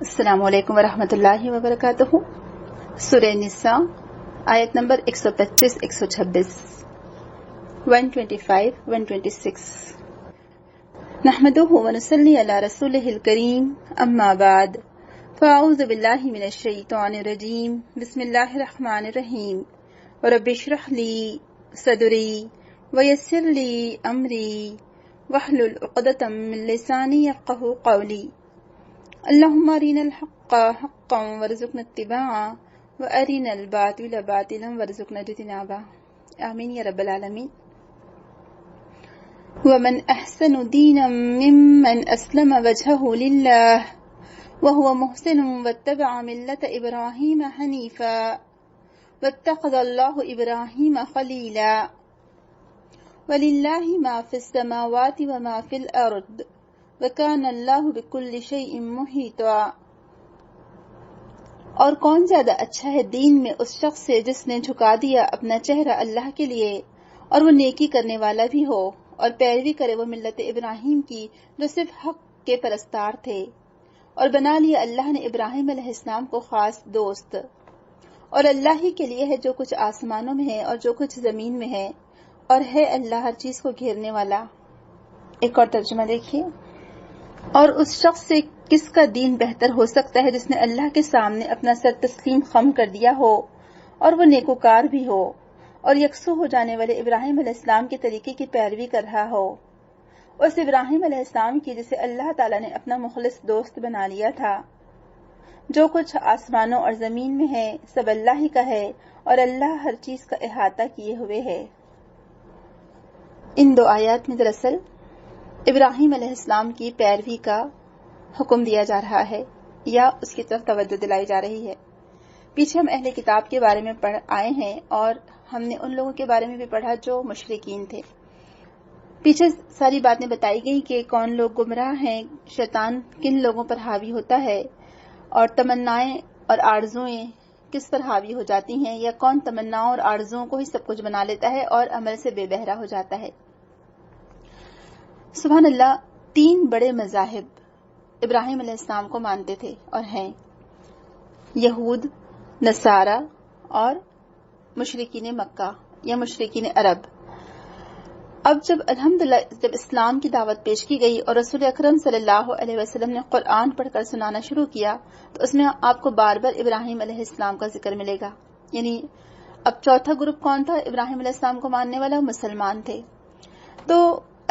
السلام علیکم ورحمۃ اللہ وبرکاتہ۔ سورہ نساء آیت نمبر 125 126 125 126 نحمده ونصلی علی رسولہ الکریم اما بعد فاعوذ باللہ من الشیطان الرجیم بسم اللہ الرحمن الرحیم رب اشرح لی صدری ویسر لی امری واحلل عقدۃ من لسانی یفقہوا قولی اللہم ارنا الحق حقا وارزقنا اتباعه وارنا الباطل باطلا وارزقنا اجتنابه آمین یا رب العالمین۔ ومن احسن دینا ممن اسلم وجهه للہ وهو محسن واتبع ملة ابراہیم حنیفا واتخذ اللہ ابراہیم خلیلا وللہ ما فی السماوات وما فی الارض وَكَانَ اللَّهُ بِكُلِّ شَيْءٍ مُحِيطًا۔ اور کون زیادہ اچھا ہے دین میں اس شخص سے جس نے جھکا دیا اپنا چہرہ اللہ کے لیے اور وہ نیکی کرنے والا بھی ہو اور پیروی کرے وہ ملت ابراہیم کی جو صرف حق کے پرستار تھے، اور بنا لیا اللہ نے ابراہیم علیہ السلام کو خاص دوست۔ اور اللہ ہی کے لیے ہے جو کچھ آسمانوں میں ہے اور جو کچھ زمین میں ہے، اور ہے اللہ ہر چیز کو گھیرنے والا۔ ایک اور ترجمہ دیکھیے۔ اور اس شخص سے کس کا دین بہتر ہو سکتا ہے جس نے اللہ کے سامنے اپنا سر تسلیم خم کر دیا ہو اور وہ نیکوکار بھی ہو اور یکسو ہو جانے والے ابراہیم علیہ السلام کے طریقے کی پیروی کر رہا ہو، اس ابراہیم علیہ السلام کی جسے اللہ تعالیٰ نے اپنا مخلص دوست بنا لیا تھا۔ جو کچھ آسمانوں اور زمین میں ہے سب اللہ ہی کا ہے اور اللہ ہر چیز کا احاطہ کیے ہوئے ہے۔ ان دو آیات میں دراصل ابراہیم علیہ السلام کی پیروی کا حکم دیا جا رہا ہے یا اس کی طرف توجہ دلائی جا رہی ہے۔ پیچھے ہم اہل کتاب کے بارے میں پڑھ آئے ہیں اور ہم نے ان لوگوں کے بارے میں بھی پڑھا جو مشرکین تھے۔ پیچھے ساری باتیں بتائی گئی کہ کون لوگ گمراہ ہیں، شیطان کن لوگوں پر حاوی ہوتا ہے، اور تمنائیں اور آرزوئیں کس پر حاوی ہو جاتی ہیں، یا کون تمناؤں اور آرزوؤں کو ہی سب کچھ بنا لیتا ہے اور عمل سے بے بہرا ہو جاتا ہے۔ سبحان اللہ، تین بڑے مذاہب ابراہیم علیہ السلام کو مانتے تھے اور ہیں، یہود، نصارہ اور مشرکین مکہ یا مشرکین عرب۔ اب جب الحمدللہ جب اسلام کی دعوت پیش کی گئی اور رسول اکرم صلی اللہ علیہ وسلم نے قرآن پڑھ کر سنانا شروع کیا تو اس میں آپ کو بار بار ابراہیم علیہ السلام کا ذکر ملے گا۔ یعنی اب چوتھا گروپ کون تھا ابراہیم علیہ السلام کو ماننے والا؟ مسلمان تھے۔ تو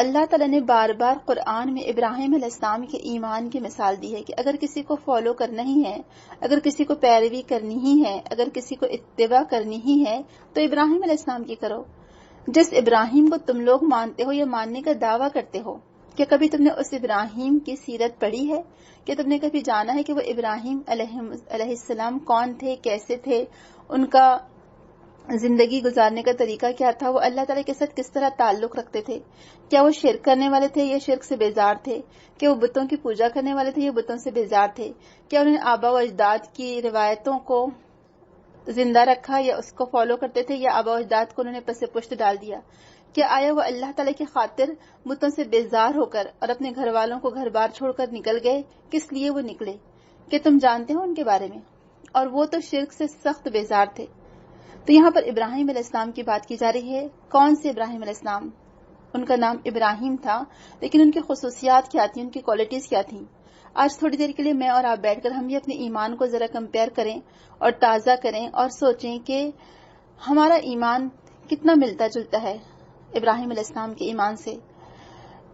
اللہ تعالیٰ نے بار بار قرآن میں ابراہیم علیہ السلام کے ایمان کی مثال دی ہے کہ اگر کسی کو فالو کرنا ہی ہے، اگر کسی کو پیروی کرنی ہی ہے، اگر کسی کو اتباع کرنی ہی ہے تو ابراہیم علیہ السلام کی کرو۔ جس ابراہیم کو تم لوگ مانتے ہو یا ماننے کا دعویٰ کرتے ہو، کیا کبھی تم نے اس ابراہیم کی سیرت پڑھی ہے؟ کہ تم نے کبھی جانا ہے کہ وہ ابراہیم علیہ السلام کون تھے، کیسے تھے، ان کا زندگی گزارنے کا طریقہ کیا تھا، وہ اللہ تعالیٰ کے ساتھ کس طرح تعلق رکھتے تھے، کیا وہ شرک کرنے والے تھے یا شرک سے بیزار تھے، کیا وہ بتوں کی پوجا کرنے والے تھے یا بتوں سے بیزار تھے، کیا انہوں نے آبا و اجداد کی روایتوں کو زندہ رکھا یا اس کو فالو کرتے تھے، یا آبا و اجداد کو انہوں نے پس پشت ڈال دیا، کیا آیا وہ اللہ تعالیٰ کی خاطر بتوں سے بیزار ہو کر اور اپنے گھر والوں کو گھر بار چھوڑ کر نکل گئے؟ کس لیے وہ نکلے؟ کہ تم جانتے ہو ان کے بارے میں، اور وہ تو شرک سے سخت بیزار تھے۔ تو یہاں پر ابراہیم علیہ السلام کی بات کی جا رہی ہے۔ کون سے ابراہیم علیہ السلام؟ ان کا نام ابراہیم تھا، لیکن ان کی خصوصیات کیا تھیں، ان کی کوالٹیز کیا تھیں؟ آج تھوڑی دیر کے لیے میں اور آپ بیٹھ کر ہم بھی اپنے ایمان کو ذرا کمپیئر کریں اور تازہ کریں اور سوچیں کہ ہمارا ایمان کتنا ملتا جلتا ہے ابراہیم علیہ السلام کے ایمان سے۔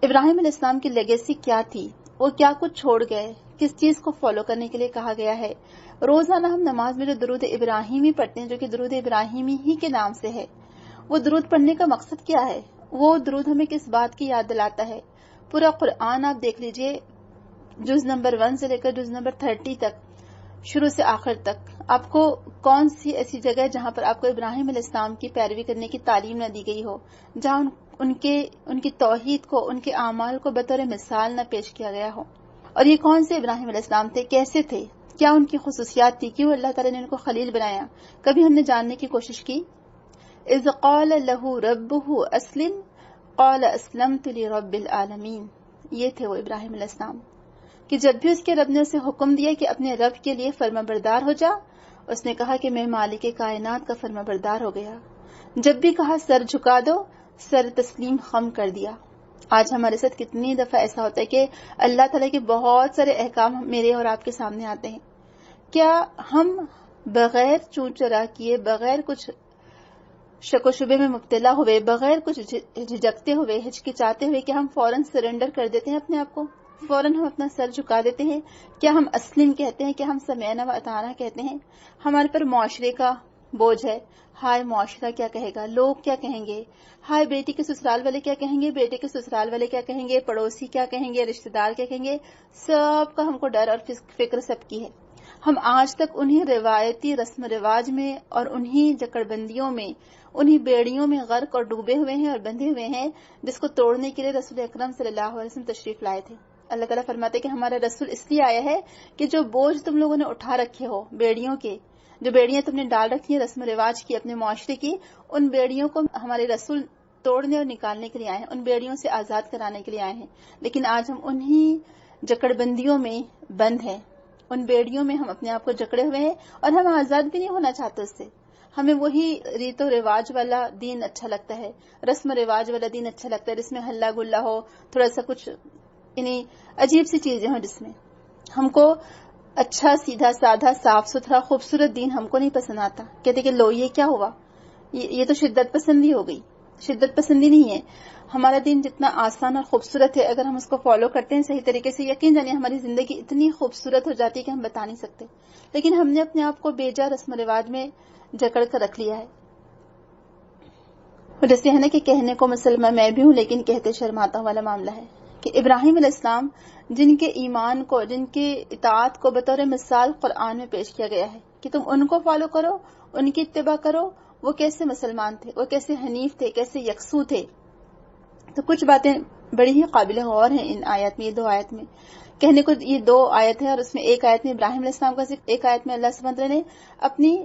ابراہیم علیہ السلام کی لیگیسی کیا تھی؟ وہ کیا کچھ چھوڑ گئے؟ کس چیز کو فالو کرنے کے لیے کہا گیا ہے؟ روزانہ ہم نماز میں جو درود ابراہیمی پڑھتے ہیں، جو کہ درود ابراہیمی ہی کے نام سے ہے، وہ درود پڑھنے کا مقصد کیا ہے؟ وہ درود ہمیں کس بات کی یاد دلاتا ہے؟ پورا قرآن آپ دیکھ لیجئے، جز نمبر 1 سے لے کر جز نمبر 30 تک، شروع سے آخر تک، آپ کو کون سی ایسی جگہ ہے جہاں پر آپ کو ابراہیم علیہ السلام کی پیروی کرنے کی تعلیم نہ دی گئی ہو، جہاں ان کی توحید کو، ان کے اعمال کو بطور مثال نہ پیش کیا گیا ہو؟ اور یہ کون سے ابراہیم علیہ السلام تھے؟ کیسے تھے؟ کیا ان کی خصوصیات تھی؟ کیوں اللہ تعالیٰ نے ان کو خلیل بنایا؟ کبھی ہم نے جاننے کی کوشش کی؟ اذ قال له ربه اسلم قال اسلمت لرب العالمین، یہ تھے وہ ابراہیم علیہ السلام۔ کہ جب بھی اس کے رب نے اسے حکم دیا کہ اپنے رب کے لیے فرما بردار ہو جا، اس نے کہا کہ میں مالک کائنات کا فرما بردار ہو گیا۔ جب بھی کہا سر جھکا دو، سر تسلیم خم کر دیا۔ آج ہمارے ساتھ کتنی دفعہ ایسا ہوتا ہے کہ اللہ تعالیٰ کے بہت سارے احکام میرے اور آپ کے سامنے آتے ہیں، کیا ہم بغیر چوں چرا کیے، بغیر کچھ شک و شبے میں مبتلا ہوئے، بغیر کچھ جھجکتے ہوئے، ہچکچاتے ہوئے، کیا ہم فوراً سرنڈر کر دیتے ہیں اپنے آپ کو؟ فوراً ہم اپنا سر جھکا دیتے ہیں؟ کیا ہم اسلم کہتے ہیں؟ کیا ہم سمعنا و اطعنا کہتے ہیں؟ ہمارے پر معاشرے کا بوجھ ہے، ہائے معاشرہ کیا کہے گا، لوگ کیا کہیں گے، ہائے بیٹی کے سسرال والے کیا کہیں گے، بیٹے کے سسرال والے کیا کہیں گے، پڑوسی کیا کہیں گے، رشتہ دار کیا کہیں گے، سب کا ہم کو ڈر اور فکر سب کی ہے۔ ہم آج تک انہی روایتی رسم رواج میں اور انہی جکڑ بندیوں میں، انہی بیڑیوں میں غرق اور ڈوبے ہوئے ہیں اور بندھے ہوئے ہیں جس کو توڑنے کے لیے رسول اکرم صلی اللہ علیہ وسلم تشریف لائے تھے۔ اللہ تعالیٰ فرماتے کہ ہمارا رسول اس لیے آیا ہے کہ جو بوجھ تم لوگوں نے اٹھا رکھے ہو بیڑیوں کے، جو بیڑیاں تم نے ڈال رکھی ہیں رسم رواج کی، اپنے معاشرے کی، ان بیڑیوں کو ہمارے رسول توڑنے اور نکالنے کے لیے آئے ہیں، ان بیڑیوں سے آزاد کرانے کے لیے آئے ہیں۔ لیکن آج ہم انہی جکڑ بندیوں میں بند ہیں، ان بیڑیوں میں ہم اپنے آپ کو جکڑے ہوئے ہیں اور ہم آزاد بھی نہیں ہونا چاہتے اس سے۔ ہمیں وہی ریت و رواج والا دین اچھا لگتا ہے، رسم و رواج والا دین اچھا لگتا ہے جس میں ہلا گلا ہو، تھوڑا سا کچھ یعنی عجیب سی چیزیں ہوں، جس میں ہم کو اچھا سیدھا سادھا صاف ستھرا خوبصورت دین ہم کو نہیں پسند آتا۔ کہتے کہ لو یہ کیا ہوا، یہ تو شدت پسندی ہو گئی۔ شدت پسندی نہیں ہے، ہمارا دین جتنا آسان اور خوبصورت ہے، اگر ہم اس کو فالو کرتے ہیں صحیح طریقے سے، یقین جانیے ہماری زندگی اتنی خوبصورت ہو جاتی ہے کہ ہم بتا نہیں سکتے۔ لیکن ہم نے اپنے آپ کو بیجا رسم و رواج میں جکڑ کر رکھ لیا ہے۔ جیسے ہے نا کہ کہنے کو مسلمہ میں بھی ہوں لیکن کہتے شرماتا والا معاملہ ہے کہ ابراہیم علیہ السلام جن کے ایمان کو، جن کے اطاعت کو بطور مثال قرآن میں پیش کیا گیا ہے کہ تم ان کو فالو کرو، ان کی اتباع کرو، وہ کیسے مسلمان تھے، وہ کیسے حنیف تھے، کیسے یکسو تھے۔ تو کچھ باتیں بڑی ہی قابل غور ہیں ان آیات میں، یہ 2 آیت میں۔ کہنے کو یہ 2 آیت ہے اور اس میں ایک آیت میں ابراہیم علیہ السلام کا ذکر، ایک آیت میں اللہ سبحانہ وتعالی نے اپنی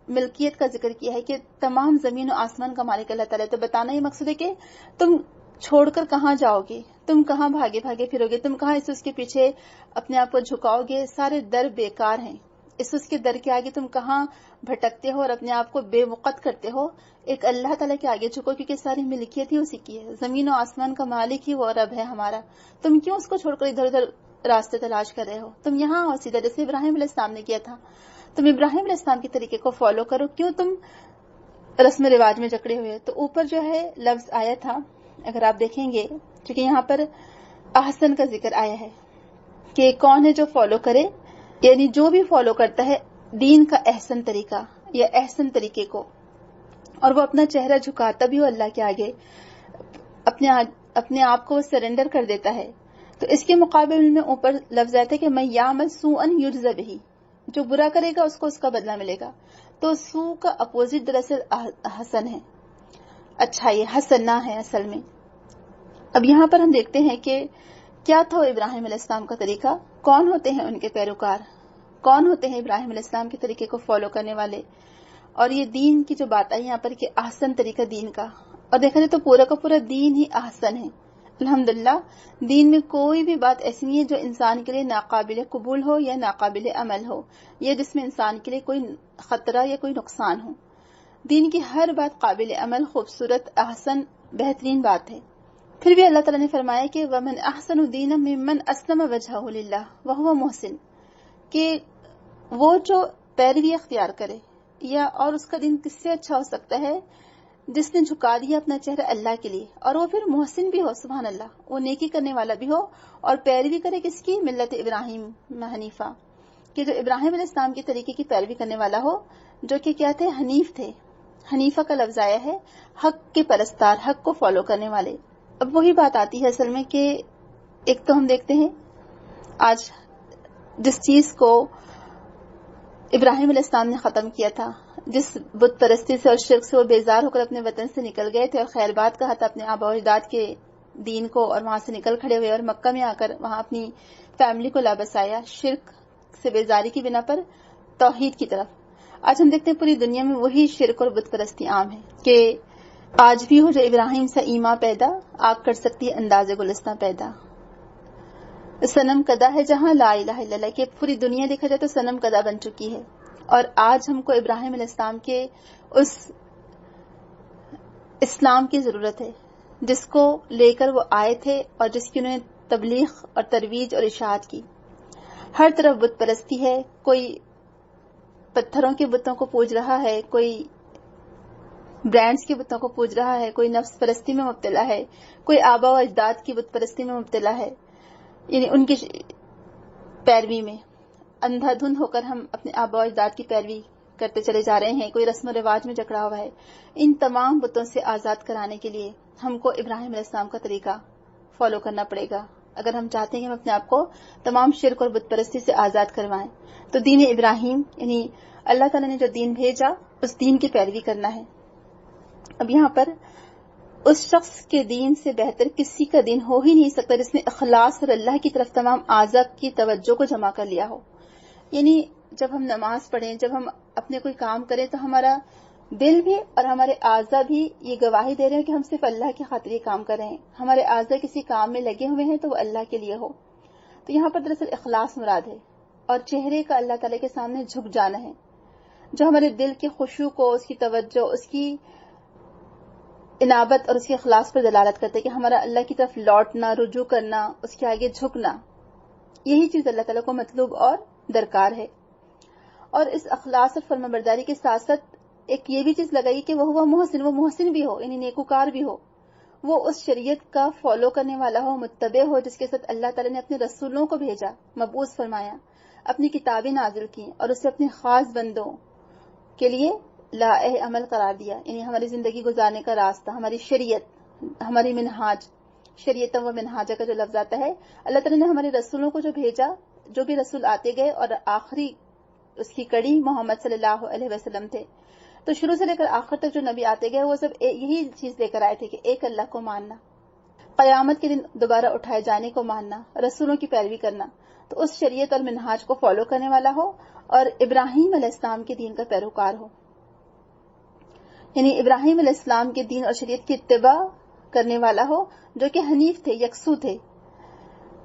ملکیت کا ذکر کیا ہے کہ تمام زمین و آسمان کا مالک اللہ تعالیٰ۔ تو بتانا یہ مقصد ہے کہ تم چھوڑ کر کہاں جاؤ گے، تم کہاں بھاگے بھاگے پھرو گے، تم کہاں اس کے پیچھے اپنے آپ کو جھکاؤ گے، سارے در بیکار ہیں۔ اس کے در کے آگے تم کہاں بھٹکتے ہو اور اپنے آپ کو بے وقت کرتے ہو، ایک اللہ تعالیٰ کے آگے جھکو کیونکہ ساری ملکیت ہی اسی کی ہے، زمین و آسمان کا مالک ہی وہ رب ہے ہمارا۔ تم کیوں اس کو چھوڑ کر ادھر ادھر راستے تلاش کر رہے ہو، تم یہاں اور سیدھا جیسے ابراہیم علیہ السلام نے کیا تھا، تم ابراہیم علیہ السلام کے طریقے کو فالو کرو، کیوں تم رسم رواج میں جکڑے ہوئے۔ تو اوپر جو ہے لفظ آیا تھا، اگر آپ دیکھیں گے کیونکہ یہاں پر احسن کا ذکر آیا ہے کہ کون ہے جو فالو کرے، یعنی جو بھی فالو کرتا ہے دین کا احسن طریقہ یا احسن طریقے کو، اور وہ اپنا چہرہ جھکاتا بھی ہو اللہ کے آگے، اپنے آپ کو سرنڈر کر دیتا ہے، تو اس کے مقابل میں اوپر لفظ آتا ہے کہ من یعمل سوءا یجز بہ، جو برا کرے گا اس کو اس کا بدلہ ملے گا۔ تو سوء کا اپوزٹ دراصل حسن ہے، اچھا یہ حسن نہ ہے اصل میں۔ اب یہاں پر ہم دیکھتے ہیں کہ کیا تھا ابراہیم علیہ السلام کا طریقہ، کون ہوتے ہیں ان کے پیروکار، کون ہوتے ہیں ابراہیم علیہ السلام کے طریقے کو فالو کرنے والے، اور یہ دین کی جو بات آئی یہاں پر کہ احسن طریقہ دین کا، اور دیکھا جائے تو پورا کا پورا دین ہی احسن ہے۔ الحمدللہ دین میں کوئی بھی بات ایسی نہیں ہے جو انسان کے لیے ناقابل قبول ہو یا ناقابل عمل ہو، یا جس میں انسان کے لیے کوئی خطرہ یا کوئی نقصان ہو۔ دین کی ہر بات قابل عمل، خوبصورت، احسن، بہترین بات ہے۔ پھر بھی اللہ تعالیٰ نے فرمایا کہ وَمَنْ أَحْسَنُ دِينًا مِّمَّنْ أَسْلَمَ وَجْهَهُ لِلَّهِ وَهُوَ مُحْسِنٌ، کہ وہ جو پیروی اختیار کرے، یا اور اس کا دین کس سے اچھا ہو سکتا ہے جس نے جھکا دیا اپنا چہرہ اللہ کے لیے، اور وہ پھر محسن بھی ہو، سبحان اللہ، وہ نیکی کرنے والا بھی ہو اور پیروی کرے کس کی، ملت ابراہیم حنیفہ، کہ جو ابراہیم علیہ السلام کے طریقے کی پیروی کرنے والا ہو، جو کہ کیا تھے، حنیف تھے۔ حنیفہ کا لفظ آیا ہے حق کے پرستار، حق کو فالو کرنے والے۔ اب وہی بات آتی ہے اصل میں کہ ایک تو ہم دیکھتے ہیں آج جس چیز کو ابراہیم علیہ السلام نے ختم کیا تھا، جس بت پرستی سے اور شرک سے وہ بیزار ہو کر اپنے وطن سے نکل گئے تھے اور خیر بات کہا تھا اپنے آبا و اجداد کے دین کو، اور وہاں سے نکل کھڑے ہوئے اور مکہ میں آ کر وہاں اپنی فیملی کو لابس آیا شرک سے بیزاری کی بنا پر توحید کی طرف۔ آج ہم دیکھتے ہیں پوری دنیا میں وہی شرک اور بت پرستی عام ہے کہ آج بھی ہو جو ابراہیم سے ایما پیدا، آگ کر سکتی ہے انداز گلستہ پیدا۔ صنم کدا ہے جہاں لا الہ الا اللہ، کہ پوری دنیا دیکھا جائے تو صنم کدا بن چکی ہے، اور آج ہم کو ابراہیم علیہ السلام کے اس اسلام کی ضرورت ہے جس کو لے کر وہ آئے تھے اور جس کی انہوں نے تبلیغ اور ترویج اور اشاعت کی۔ ہر طرف بت پرستی ہے، کوئی پتھروں کے بتوں کو پوج رہا ہے، کوئی برانڈز کے بتوں کو پوج رہا ہے، کوئی نفس پرستی میں مبتلا ہے، کوئی آبا و اجداد کی بت پرستی میں مبتلا ہے، یعنی ان کی پیروی میں اندھا دھند ہو کر ہم اپنے آبا و اجداد کی پیروی کرتے چلے جا رہے ہیں، کوئی رسم و رواج میں جکڑا ہوا ہے۔ ان تمام بتوں سے آزاد کرانے کے لیے ہم کو ابراہیم علیہ السلام کا طریقہ فالو کرنا پڑے گا اگر ہم چاہتے ہیں کہ ہم اپنے آپ کو تمام شرک اور بت پرستی سے آزاد کروائیں۔ تو دین ابراہیم یعنی اللہ تعالیٰ نے جو دین بھیجا اس دین کی پیروی کرنا ہے۔ اب یہاں پر اس شخص کے دین سے بہتر کسی کا دین ہو ہی نہیں سکتا جس نے اخلاص اور اللہ کی طرف تمام اعضاء کی توجہ کو جمع کر لیا ہو۔ یعنی جب ہم نماز پڑھیں، جب ہم اپنے کوئی کام کریں تو ہمارا دل بھی اور ہمارے اعضاء بھی یہ گواہی دے رہے ہیں کہ ہم صرف اللہ کی خاطر یہ کام کر رہے ہیں، ہمارے اعضاء کسی کام میں لگے ہوئے ہیں تو وہ اللہ کے لیے ہو۔ تو یہاں پر دراصل اخلاص مراد ہے، اور چہرے کا اللہ تعالیٰ کے سامنے جھک جانا ہے، جو ہمارے دل کی خشوع کو، اس کی توجہ، اس کی انابت اور اس کے اخلاص پر دلالت کرتے کہ ہمارا اللہ کی طرف لوٹنا، رجوع کرنا، اس کے آگے جھکنا، یہی چیز اللہ تعالیٰ کو مطلوب اور درکار ہے۔ اور اس اخلاص اور فرمانبرداری کے ساتھ ساتھ ایک یہ بھی چیز لگائی کہ وہ محسن بھی ہو، یعنی نیکوکار بھی ہو، وہ اس شریعت کا فالو کرنے والا ہو، متبع ہو جس کے ساتھ اللہ تعالیٰ نے اپنے رسولوں کو بھیجا، مبعوث فرمایا، اپنی کتابیں نازل کی اور اسے اپنے خاص بندوں کے لیے لاہ عمل قرار دیا، یعنی ہماری زندگی گزارنے کا راستہ، ہماری شریعت، ہماری منہاج، شریعت و منہاجہ کا جو لفظ آتا ہے، اللہ تعالیٰ نے ہمارے رسولوں کو جو بھیجا، جو بھی رسول آتے گئے اور آخری اس کی کڑی محمد صلی اللہ علیہ وسلم تھے، تو شروع سے لے کر آخر تک جو نبی آتے گئے وہ سب یہی چیز لے کر آئے تھے کہ ایک اللہ کو ماننا، قیامت کے دن دوبارہ اٹھائے جانے کو ماننا، رسولوں کی پیروی کرنا، تو اس شریعت اور منہاج کو فالو کرنے والا ہو اور ابراہیم علیہ السلام کے دین کا پیروکار ہو، یعنی ابراہیم علیہ السلام کے دین اور شریعت کی اتباع کرنے والا ہو، جو کہ حنیف تھے، یکسو تھے،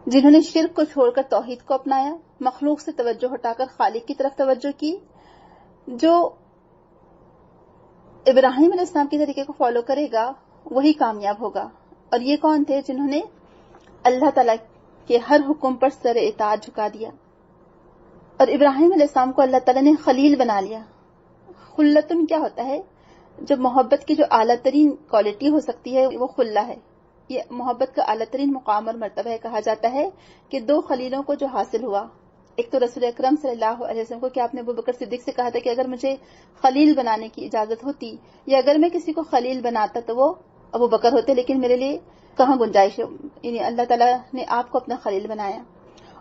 جنہوں نے شرک کو چھوڑ کر توحید کو اپنایا، مخلوق سے توجہ ہٹا کر خالق کی طرف توجہ کی۔ جو ابراہیم علیہ السلام کے طریقے کو فالو کرے گا وہی کامیاب ہوگا۔ اور یہ کون تھے؟ جنہوں نے اللہ تعالیٰ کے ہر حکم پر سر اطاعت جھکا دیا۔ اور ابراہیم علیہ السلام کو اللہ تعالیٰ نے خلیل بنا لیا۔ خلتن کیا ہوتا ہے؟ جب محبت کی جو اعلیٰ ترین کوالٹی ہو سکتی ہے وہ خلہ ہے، یہ محبت کا اعلیٰ ترین مقام اور مرتبہ ہے۔ کہا جاتا ہے کہ دو خلیلوں کو جو حاصل ہوا، ایک تو رسول اکرم صلی اللہ علیہ وسلم کو، کہ آپ نے ابوبکر صدیق سے کہا تھا کہ اگر مجھے خلیل بنانے کی اجازت ہوتی یا اگر میں کسی کو خلیل بناتا تو وہ ابوبکر ہوتے، لیکن میرے لیے کہاں گنجائش ہے، یعنی اللہ تعالیٰ نے آپ کو اپنا خلیل بنایا،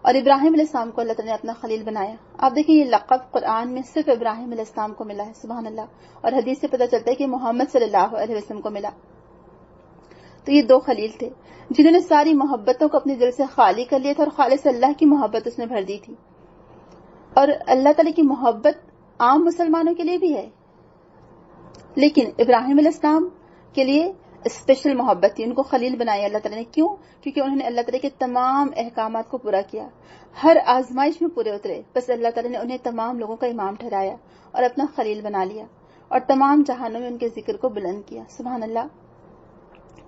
اور ابراہیم علیہ السلام کو اللہ تعالیٰ نے اپنا خلیل بنایا۔ آپ دیکھیں یہ لقب قرآن میں صرف ابراہیم علیہ السلام کو ملا ہے، سبحان اللہ، اور حدیث سے پتہ چلتا ہے کہ محمد صلی اللہ علیہ وسلم کو ملا۔ تو یہ دو خلیل تھے جنہوں نے ساری محبتوں کو اپنے دل سے خالی کر لیا تھا اور خالص اللہ کی محبت اس میں بھر دی تھی۔ اور اللہ تعالیٰ کی محبت عام مسلمانوں کے لیے بھی ہے، لیکن ابراہیم علیہ السلام کے لیے اسپیشل محبت تھی، ان کو خلیل بنایا اللہ تعالیٰ نے۔ کیوں؟ کیونکہ انہوں نے اللہ تعالیٰ کے تمام احکامات کو پورا کیا، ہر آزمائش میں پورے اترے، بس اللہ تعالیٰ نے انہیں تمام لوگوں کا امام ٹھہرایا اور اپنا خلیل بنا لیا، اور تمام جہانوں میں ان کے ذکر کو بلند کیا، سبحان اللہ۔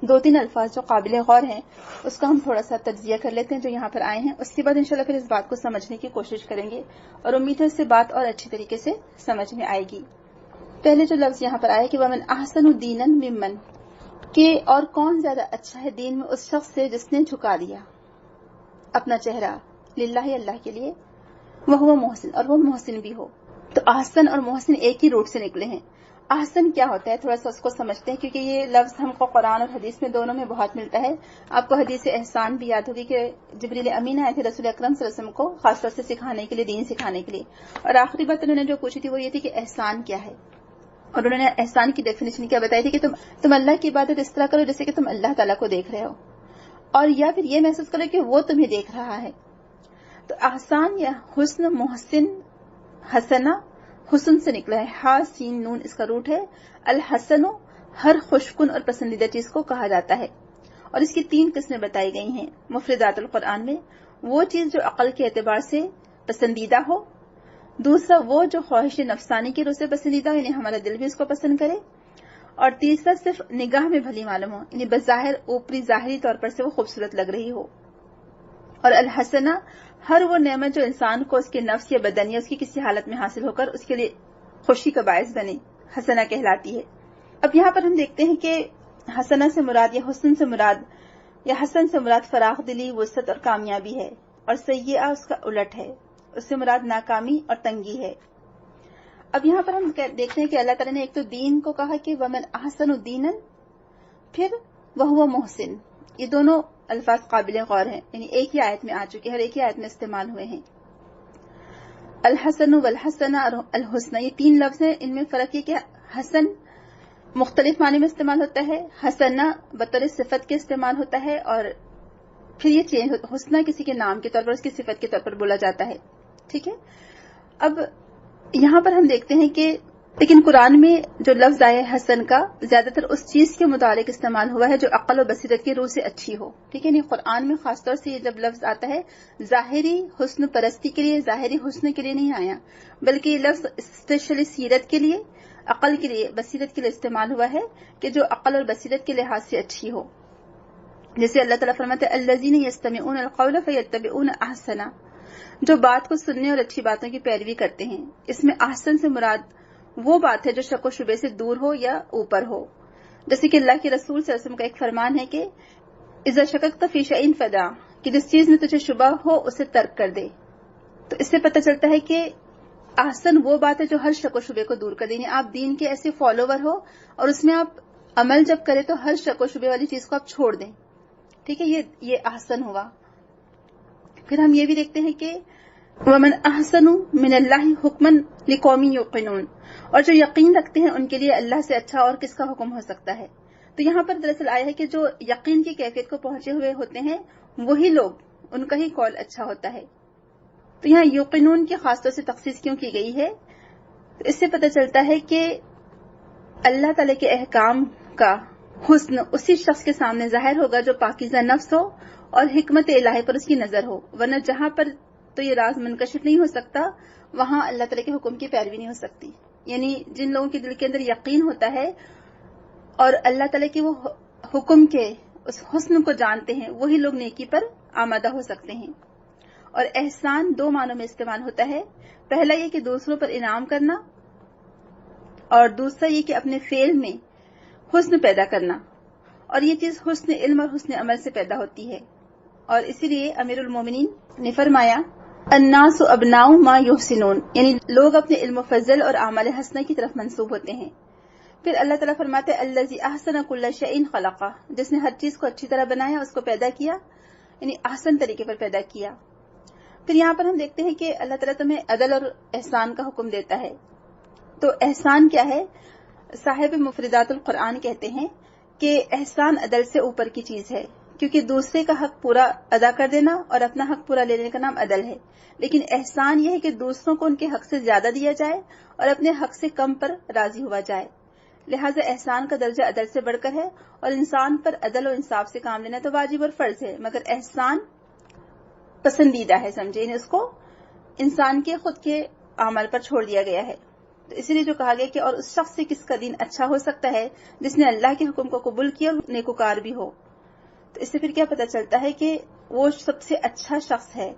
دو تین الفاظ جو قابل غور ہیں اس کا ہم تھوڑا سا تجزیہ کر لیتے ہیں جو یہاں پر آئے ہیں، اس کے بعد انشاءاللہ پھر اس بات کو سمجھنے کی کوشش کریں گے، اور امید ہے اس سے بات اور اچھی طریقے سے سمجھ میں آئے گی۔ پہلے جو لفظ یہاں پر آئے کہ وَمَنْ أَحْسَنُ دِينًا مِمَّنْ، کہ اور کون زیادہ اچھا ہے دین میں اس شخص سے جس نے جھکا دیا اپنا چہرہ للہ اللہ کے لیے، وہ محسن، اور وہ محسن بھی ہو۔ تو احسن اور محسن ایک ہی روٹ سے نکلے ہیں۔ احسن کیا ہوتا ہے تھوڑا سا اس کو سمجھتے ہیں، کیونکہ یہ لفظ ہم کو قرآن اور حدیث میں دونوں میں بہت ملتا ہے۔ آپ کو حدیث احسان بھی یاد ہوگی کہ جبریل امین آئے تھے رسول اکرم صلی اللہ علیہ وسلم کو خاص طور سے سکھانے کے لیے، دین سکھانے کے لیے، اور آخری بات انہوں نے جو پوچھی تھی وہ یہ تھی کہ احسان کیا ہے، اور انہوں نے احسان کی ڈیفینیشن کیا بتائی تھی کہ تم اللہ کی عبادت اس طرح کرو جیسے کہ تم اللہ تعالیٰ کو دیکھ رہے ہو، اور یا پھر یہ محسوس کرو کہ وہ تمہیں دیکھ رہا ہے۔ تو احسان یا حسن، محسن، حسنہ، حسن سے نکلا ہے، ہا سین نون اس کا روٹ ہے۔ الحسن ہر خوشکن اور پسندیدہ چیز کو کہا جاتا ہے، اور اس کی تین قسمیں بتائی گئی ہیں مفردات القرآن میں۔ وہ چیز جو عقل کے اعتبار سے پسندیدہ ہو، دوسرا وہ جو خواہش نفسانی کی روح سے پسندیدہ ہو، یعنی ہمارا دل بھی اس کو پسند کرے، اور تیسرا صرف نگاہ میں بھلی معلوم ہو، یعنی بظاہر اوپری ظاہری طور پر سے وہ خوبصورت لگ رہی ہو۔ اور الحسنہ ہر وہ نعمت جو انسان کو اس کے نفس یا بدن یا اس کی کسی حالت میں حاصل ہو کر اس کے لیے خوشی کا باعث بنے، حسنہ کہلاتی ہے۔ اب یہاں پر ہم دیکھتے ہیں کہ حسنہ سے مراد یا حسن سے مراد یا حسن سے مراد فراخ دلی، وسعت اور کامیابی ہے، اور سیئہ اس کا الٹ ہے، اس سے مراد ناکامی اور تنگی ہے۔ اب یہاں پر ہم دیکھتے ہیں کہ اللہ تعالیٰ نے ایک تو دین کو کہا کہ وَمَنْ أَحْسَنُ دِينًا، پھر وَهُوَ مُحْسِنٌ، یہ دونوں الفاظ قابل غور ہیں، یعنی ایک ہی آیت میں آ چکے ہیں، ہر ایک ہی آیت میں استعمال ہوئے ہیں۔ الحسن والحسنہ اور الحسنہ، یہ تین لفظ ہیں، ان میں فرق یہ کہ حسن مختلف معنی میں استعمال ہوتا ہے، حسنہ بطور صفت کے استعمال ہوتا ہے، اور پھر یہ چینج ہوتا ہے، حسنہ کسی کے نام کے طور پر، اس کی صفت کے طور پر بولا جاتا ہے، ٹھیک ہے۔ اب یہاں پر ہم دیکھتے ہیں کہ لیکن قرآن میں جو لفظ آیا ہے حسن کا، زیادہ تر اس چیز کے متعلق استعمال ہوا ہے جو عقل و بصیرت کی روح سے اچھی ہو، ٹھیک ہے۔ نہیں، قرآن میں خاص طور سے یہ جب لفظ آتا ہے ظاہری حسن پرستی کے لیے، ظاہری حسن کے لیے نہیں آیا، بلکہ یہ لفظ اسپیشلی سیرت کے لیے، عقل کے لیے، بصیرت کے لیے استعمال ہوا ہے کہ جو عقل اور بصیرت کے لحاظ سے اچھی ہو۔ جیسے اللہ تعالیٰ فرماتے ہیں الذین یستمعون القول فیتبعون احسنہ، جو بات کو سننے اور اچھی باتوں کی پیروی کرتے ہیں۔ اس میں احسن سے مراد وہ بات ہے جو شک و شبے سے دور ہو یا اوپر ہو، جیسے کہ اللہ کے رسول صلی اللہ علیہ وسلم کا ایک فرمان ہے کہ اذا شککت فی شیء فدع، کہ جس چیز میں تجھے شبہ ہو اسے ترک کر دے۔ تو اس سے پتہ چلتا ہے کہ احسن وہ بات ہے جو ہر شک و شبے کو دور کر دے، یعنی آپ دین کے ایسے فالوور ہو اور اس میں آپ عمل جب کریں تو ہر شک و شبے والی چیز کو آپ چھوڑ دیں، ٹھیک ہے، یہ احسن ہوا۔ پھر ہم یہ بھی دیکھتے ہیں کہ وَمَنْ أَحْسَنُ مِنَ اللَّهِ حُكْمًا لِقَوْمٍ يُوقِنُونَ، اور جو یقین رکھتے ہیں ان کے لیے اللہ سے اچھا اور کس کا حکم ہو سکتا ہے۔ تو یہاں پر دراصل آیا ہے کہ جو یقین کی کیفیت کو پہنچے ہوئے ہوتے ہیں وہی لوگ، ان کا ہی قول اچھا ہوتا ہے۔ تو یہاں یوقنون کی خاص طور سے تخصیص کیوں کی گئی ہے؟ تو اس سے پتہ چلتا ہے کہ اللہ تعالی کے احکام کا حسن اسی شخص کے سامنے ظاہر ہوگا جو پاکیزہ نفس ہو اور حکمت الہی پر اس کی نظر ہو، ورنہ جہاں پر تو یہ راز منکشف نہیں ہو سکتا وہاں اللہ تعالیٰ کے حکم کی پیروی نہیں ہو سکتی۔ یعنی جن لوگوں کے دل کے اندر یقین ہوتا ہے اور اللہ تعالیٰ کے وہ حکم کے اس حسن کو جانتے ہیں، وہی لوگ نیکی پر آمادہ ہو سکتے ہیں۔ اور احسان دو معنوں میں استعمال ہوتا ہے، پہلا یہ کہ دوسروں پر انعام کرنا، اور دوسرا یہ کہ اپنے فعل میں حسن پیدا کرنا، اور یہ چیز حسن علم اور حسن عمل سے پیدا ہوتی ہے۔ اور اسی لیے امیر المومنین نے فرمایا الناس ابناء ما یحسنون، یعنی لوگ اپنے علم و فضل اور اعمال حسنہ کی طرف منسوب ہوتے ہیں۔ پھر اللہ تعالیٰ فرماتے الذی احسن کل شیء خلقہ، جس نے ہر چیز کو اچھی طرح بنایا، اس کو پیدا کیا، یعنی احسن طریقے پر پیدا کیا۔ پھر یہاں پر ہم دیکھتے ہیں کہ اللہ تعالیٰ تمہیں عدل اور احسان کا حکم دیتا ہے۔ تو احسان کیا ہے؟ صاحب مفردات القرآن کہتے ہیں کہ احسان عدل سے اوپر کی چیز ہے، کیونکہ دوسرے کا حق پورا ادا کر دینا اور اپنا حق پورا لینے کا نام عدل ہے، لیکن احسان یہ ہے کہ دوسروں کو ان کے حق سے زیادہ دیا جائے اور اپنے حق سے کم پر راضی ہوا جائے۔ لہٰذا احسان کا درجہ عدل سے بڑھ کر ہے، اور انسان پر عدل و انصاف سے کام لینا تو واجب اور فرض ہے، مگر احسان پسندیدہ ہے، سمجھے، یعنی اس کو انسان کے خود کے عمل پر چھوڑ دیا گیا ہے۔ تو اسی لیے جو کہا گیا کہ اور اس شخص سے کس کا دین اچھا ہو سکتا ہے جس نے اللہ کے حکم کو قبول کیا اور نیکوکار بھی ہو۔ تو اس سے پھر کیا پتہ چلتا ہے کہ وہ سب سے اچھا شخص ہے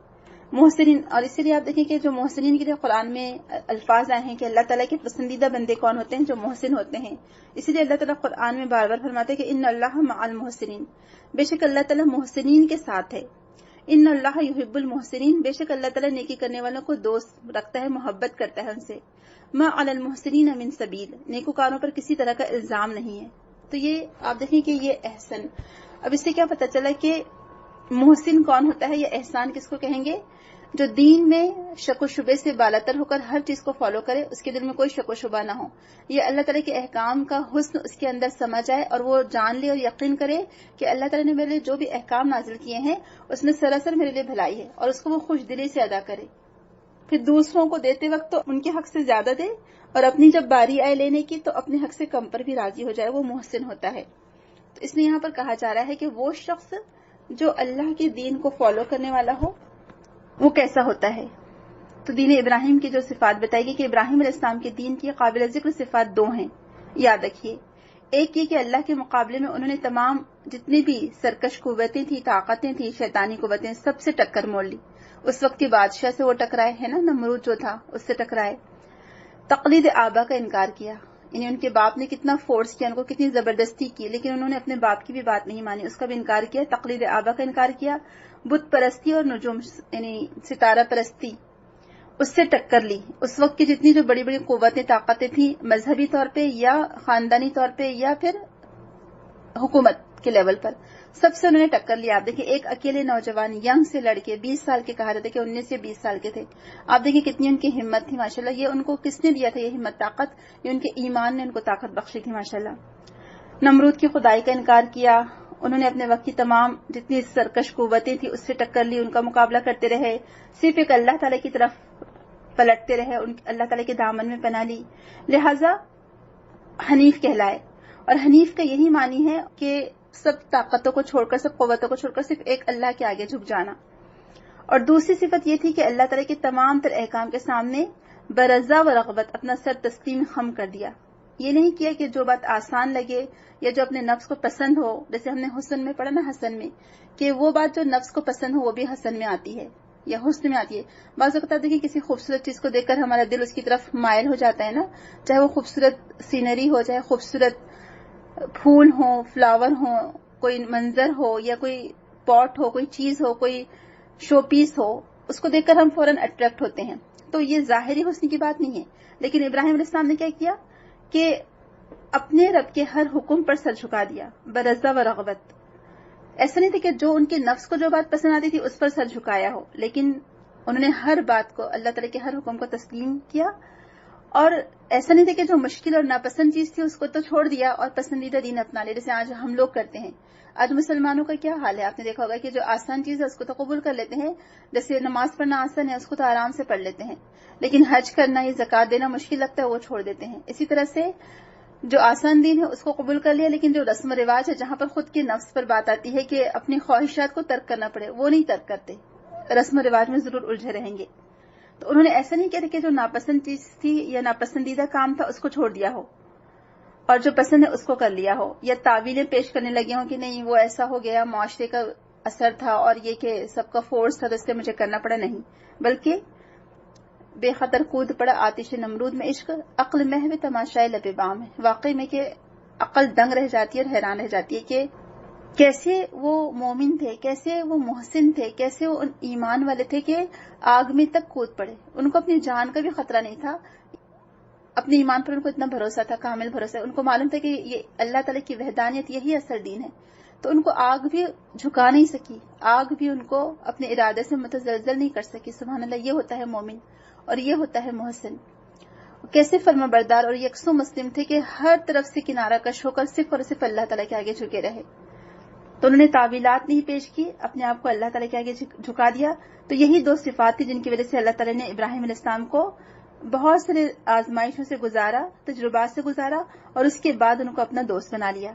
محسنین۔ اور اسی لیے آپ دیکھیں کہ جو محسنین کے لیے قرآن میں الفاظ آئے ہیں کہ اللہ تعالیٰ کے پسندیدہ بندے کون ہوتے ہیں؟ جو محسن ہوتے ہیں۔ اسی لیے اللہ تعالیٰ قرآن میں بار بار فرماتے ہیں کہ ان اللہ مع المحسنین، بے شک اللہ تعالیٰ محسنین کے ساتھ ہے۔ ان اللہ یحب المحسنین، بے شک اللہ تعالیٰ نیکی کرنے والوں کو دوست رکھتا ہے، محبت کرتا ہے ان سے۔ ما علی المحسنین من سبیل، نیکوکاروں پر کسی طرح کا الزام نہیں ہے۔ تو یہ آپ دیکھیں کہ یہ احسن، اب اس سے کیا پتہ چلا کہ محسن کون ہوتا ہے یا احسان کس کو کہیں گے؟ جو دین میں شک و شبے سے بالاتر ہو کر ہر چیز کو فالو کرے، اس کے دل میں کوئی شک و شبہ نہ ہو، یہ اللہ تعالیٰ کے احکام کا حسن اس کے اندر سما جائے اور وہ جان لے اور یقین کرے کہ اللہ تعالیٰ نے میرے لیے جو بھی احکام نازل کیے ہیں اس میں سراسر میرے لیے بھلائی ہے، اور اس کو وہ خوش دلی سے ادا کرے۔ پھر دوسروں کو دیتے وقت تو ان کے حق سے زیادہ دے، اور اپنی جب باری آئے لینے کی تو اپنے حق سے کم پر بھی راضی ہو جائے، وہ محسن ہوتا ہے۔ تو اس لیے یہاں پر کہا جا رہا ہے کہ وہ شخص جو اللہ کے دین کو فالو کرنے والا ہو وہ کیسا ہوتا ہے. تو دین ابراہیم کی جو صفات بتائی گئی کہ ابراہیم علیہ السلام کے دین کی قابل ذکر صفات 2 ہیں. یاد رکھیے، ایک یہ کہ اللہ کے مقابلے میں انہوں نے تمام جتنی بھی سرکش قوتیں تھیں، طاقتیں تھیں، شیطانی قوتیں، سب سے ٹکر مول لی. اس وقت کے بادشاہ سے وہ ٹکرائے ہے نا، نمرود جو تھا اس سے ٹکرائے. تقلید آبا کا انکار کیا، یعنی ان کے باپ نے کتنا فورس کیا، ان کو کتنی زبردستی کی، لیکن انہوں نے اپنے باپ کی بھی بات نہیں مانی، اس کا بھی انکار کیا. تقلید آبا کا انکار کیا. بت پرستی اور نجوم یعنی ستارہ پرستی، اس سے ٹکر لی. اس وقت کی جتنی جو بڑی بڑی قوتیں طاقتیں تھیں، مذہبی طور پہ یا خاندانی طور پہ یا پھر حکومت کے لیول پر، سب سے انہوں نے ٹکر لی. آپ دیکھیں ایک اکیلے نوجوان ینگ سے لڑکے 20 سال کے، کہا جاتا ہے کہ 19 سے 20 سال کے تھے. آپ دیکھیں کتنی ان کی ہمت تھی ماشاءاللہ. یہ ان کو کس نے دیا تھا یہ ہمت طاقت؟ یہ ان کے ایمان نے ان کو طاقت بخشی تھی ماشاءاللہ. نمرود کی خدائی کا انکار کیا. انہوں نے اپنے وقت کی تمام جتنی سرکش قوتیں تھیں اس سے ٹکر لی، ان کا مقابلہ کرتے رہے، صرف ایک اللہ تعالیٰ کی طرف پلٹتے رہے، اللہ تعالیٰ کے دامن میں پناہ لی. لہذا حنیف کہلائے. اور حنیف کا یہی معنی ہے کہ سب طاقتوں کو چھوڑ کر، سب قوتوں کو چھوڑ کر صرف ایک اللہ کے آگے جھک جانا. اور دوسری صفت یہ تھی کہ اللہ تعالیٰ کے تمام تر احکام کے سامنے برضا و رغبت اپنا سر تسلیم خم کر دیا. یہ نہیں کیا کہ جو بات آسان لگے یا جو اپنے نفس کو پسند ہو، جیسے ہم نے حسن میں پڑھا نا، حسن میں کہ وہ بات جو نفس کو پسند ہو وہ بھی حسن میں آتی ہے یا حسن میں آتی ہے. بعض اوقات دیکھیں کسی خوبصورت چیز کو دیکھ کر ہمارا دل اس کی طرف مائل ہو جاتا ہے نا، چاہے وہ خوبصورت سینری ہو، چاہے خوبصورت پھول ہو، فلاور ہو، کوئی منظر ہو یا کوئی پاٹ ہو، کوئی چیز ہو، کوئی شو پیس ہو، اس کو دیکھ کر ہم فوراً اٹریکٹ ہوتے ہیں. تو یہ ظاہری حسن کی بات نہیں ہے. لیکن ابراہیم علیہ السلام نے کیا کیا کہ اپنے رب کے ہر حکم پر سر جھکا دیا برضا و رغبت. ایسا نہیں تھا کہ جو ان کے نفس کو جو بات پسند آتی تھی اس پر سر جھکایا ہو، لیکن انہوں نے ہر بات کو، اللہ تعالیٰ کے ہر حکم کو تسلیم کیا. اور ایسا نہیں تھا کہ جو مشکل اور ناپسند چیز تھی اس کو تو چھوڑ دیا اور پسندیدہ دین اپنا لے، جیسے آج ہم لوگ کرتے ہیں. آج مسلمانوں کا کیا حال ہے؟ آپ نے دیکھا ہوگا کہ جو آسان چیز ہے اس کو تو قبول کر لیتے ہیں، جیسے نماز پڑھنا آسان ہے اس کو تو آرام سے پڑھ لیتے ہیں، لیکن حج کرنا یا زکوٰۃ دینا مشکل لگتا ہے وہ چھوڑ دیتے ہیں. اسی طرح سے جو آسان دین ہے اس کو قبول کر لیا، لیکن جو رسم و رواج ہے جہاں پر خود کے نفس پر بات آتی ہے کہ اپنی خواہشات کو ترک کرنا پڑے، وہ نہیں ترک کرتے، رسم و رواج میں ضرور الجھے رہیں گے. تو انہوں نے ایسا نہیں کیا کہ جو ناپسند چیز تھی یا ناپسندیدہ کام تھا اس کو چھوڑ دیا ہو اور جو پسند ہے اس کو کر لیا ہو، یا تعویلیں پیش کرنے لگے ہوں کہ نہیں وہ ایسا ہو گیا، معاشرے کا اثر تھا اور یہ کہ سب کا فورس تھا تو اس سے مجھے کرنا پڑا. نہیں، بلکہ بے خطر کود پڑا آتش نمرود میں عشق، عقل محو تماشائے لب بام ہے. واقعی میں کہ عقل دنگ رہ جاتی ہے اور حیران رہ جاتی ہے کہ کیسے وہ مومن تھے، کیسے وہ محسن تھے، کیسے وہ ایمان والے تھے کہ آگ میں تک کود پڑے. ان کو اپنی جان کا بھی خطرہ نہیں تھا، اپنے ایمان پر ان کو اتنا بھروسہ تھا، کامل بھروسہ. ان کو معلوم تھا کہ یہ اللہ تعالیٰ کی وحدانیت یہی اصل دین ہے. تو ان کو آگ بھی جھکا نہیں سکی، آگ بھی ان کو اپنے ارادے سے متزلزل نہیں کر سکی. سبحان اللہ، یہ ہوتا ہے مومن اور یہ ہوتا ہے محسن. کیسے فرما بردار اور یکسو مسلم تھے کہ ہر طرف سے کنارہ کش ہو کر صرف اور صرف اللہ تعالیٰ کے آگے جھکے رہے. تو انہوں نے تعویلات نہیں پیش کی، اپنے آپ کو اللہ تعالیٰ کے آگے جھکا دیا. تو یہی 2 صفات تھی جن کی وجہ سے اللہ تعالیٰ نے ابراہیم علیہ السلام کو بہت سارے آزمائشوں سے گزارا، تجربات سے گزارا، اور اس کے بعد ان کو اپنا دوست بنا لیا.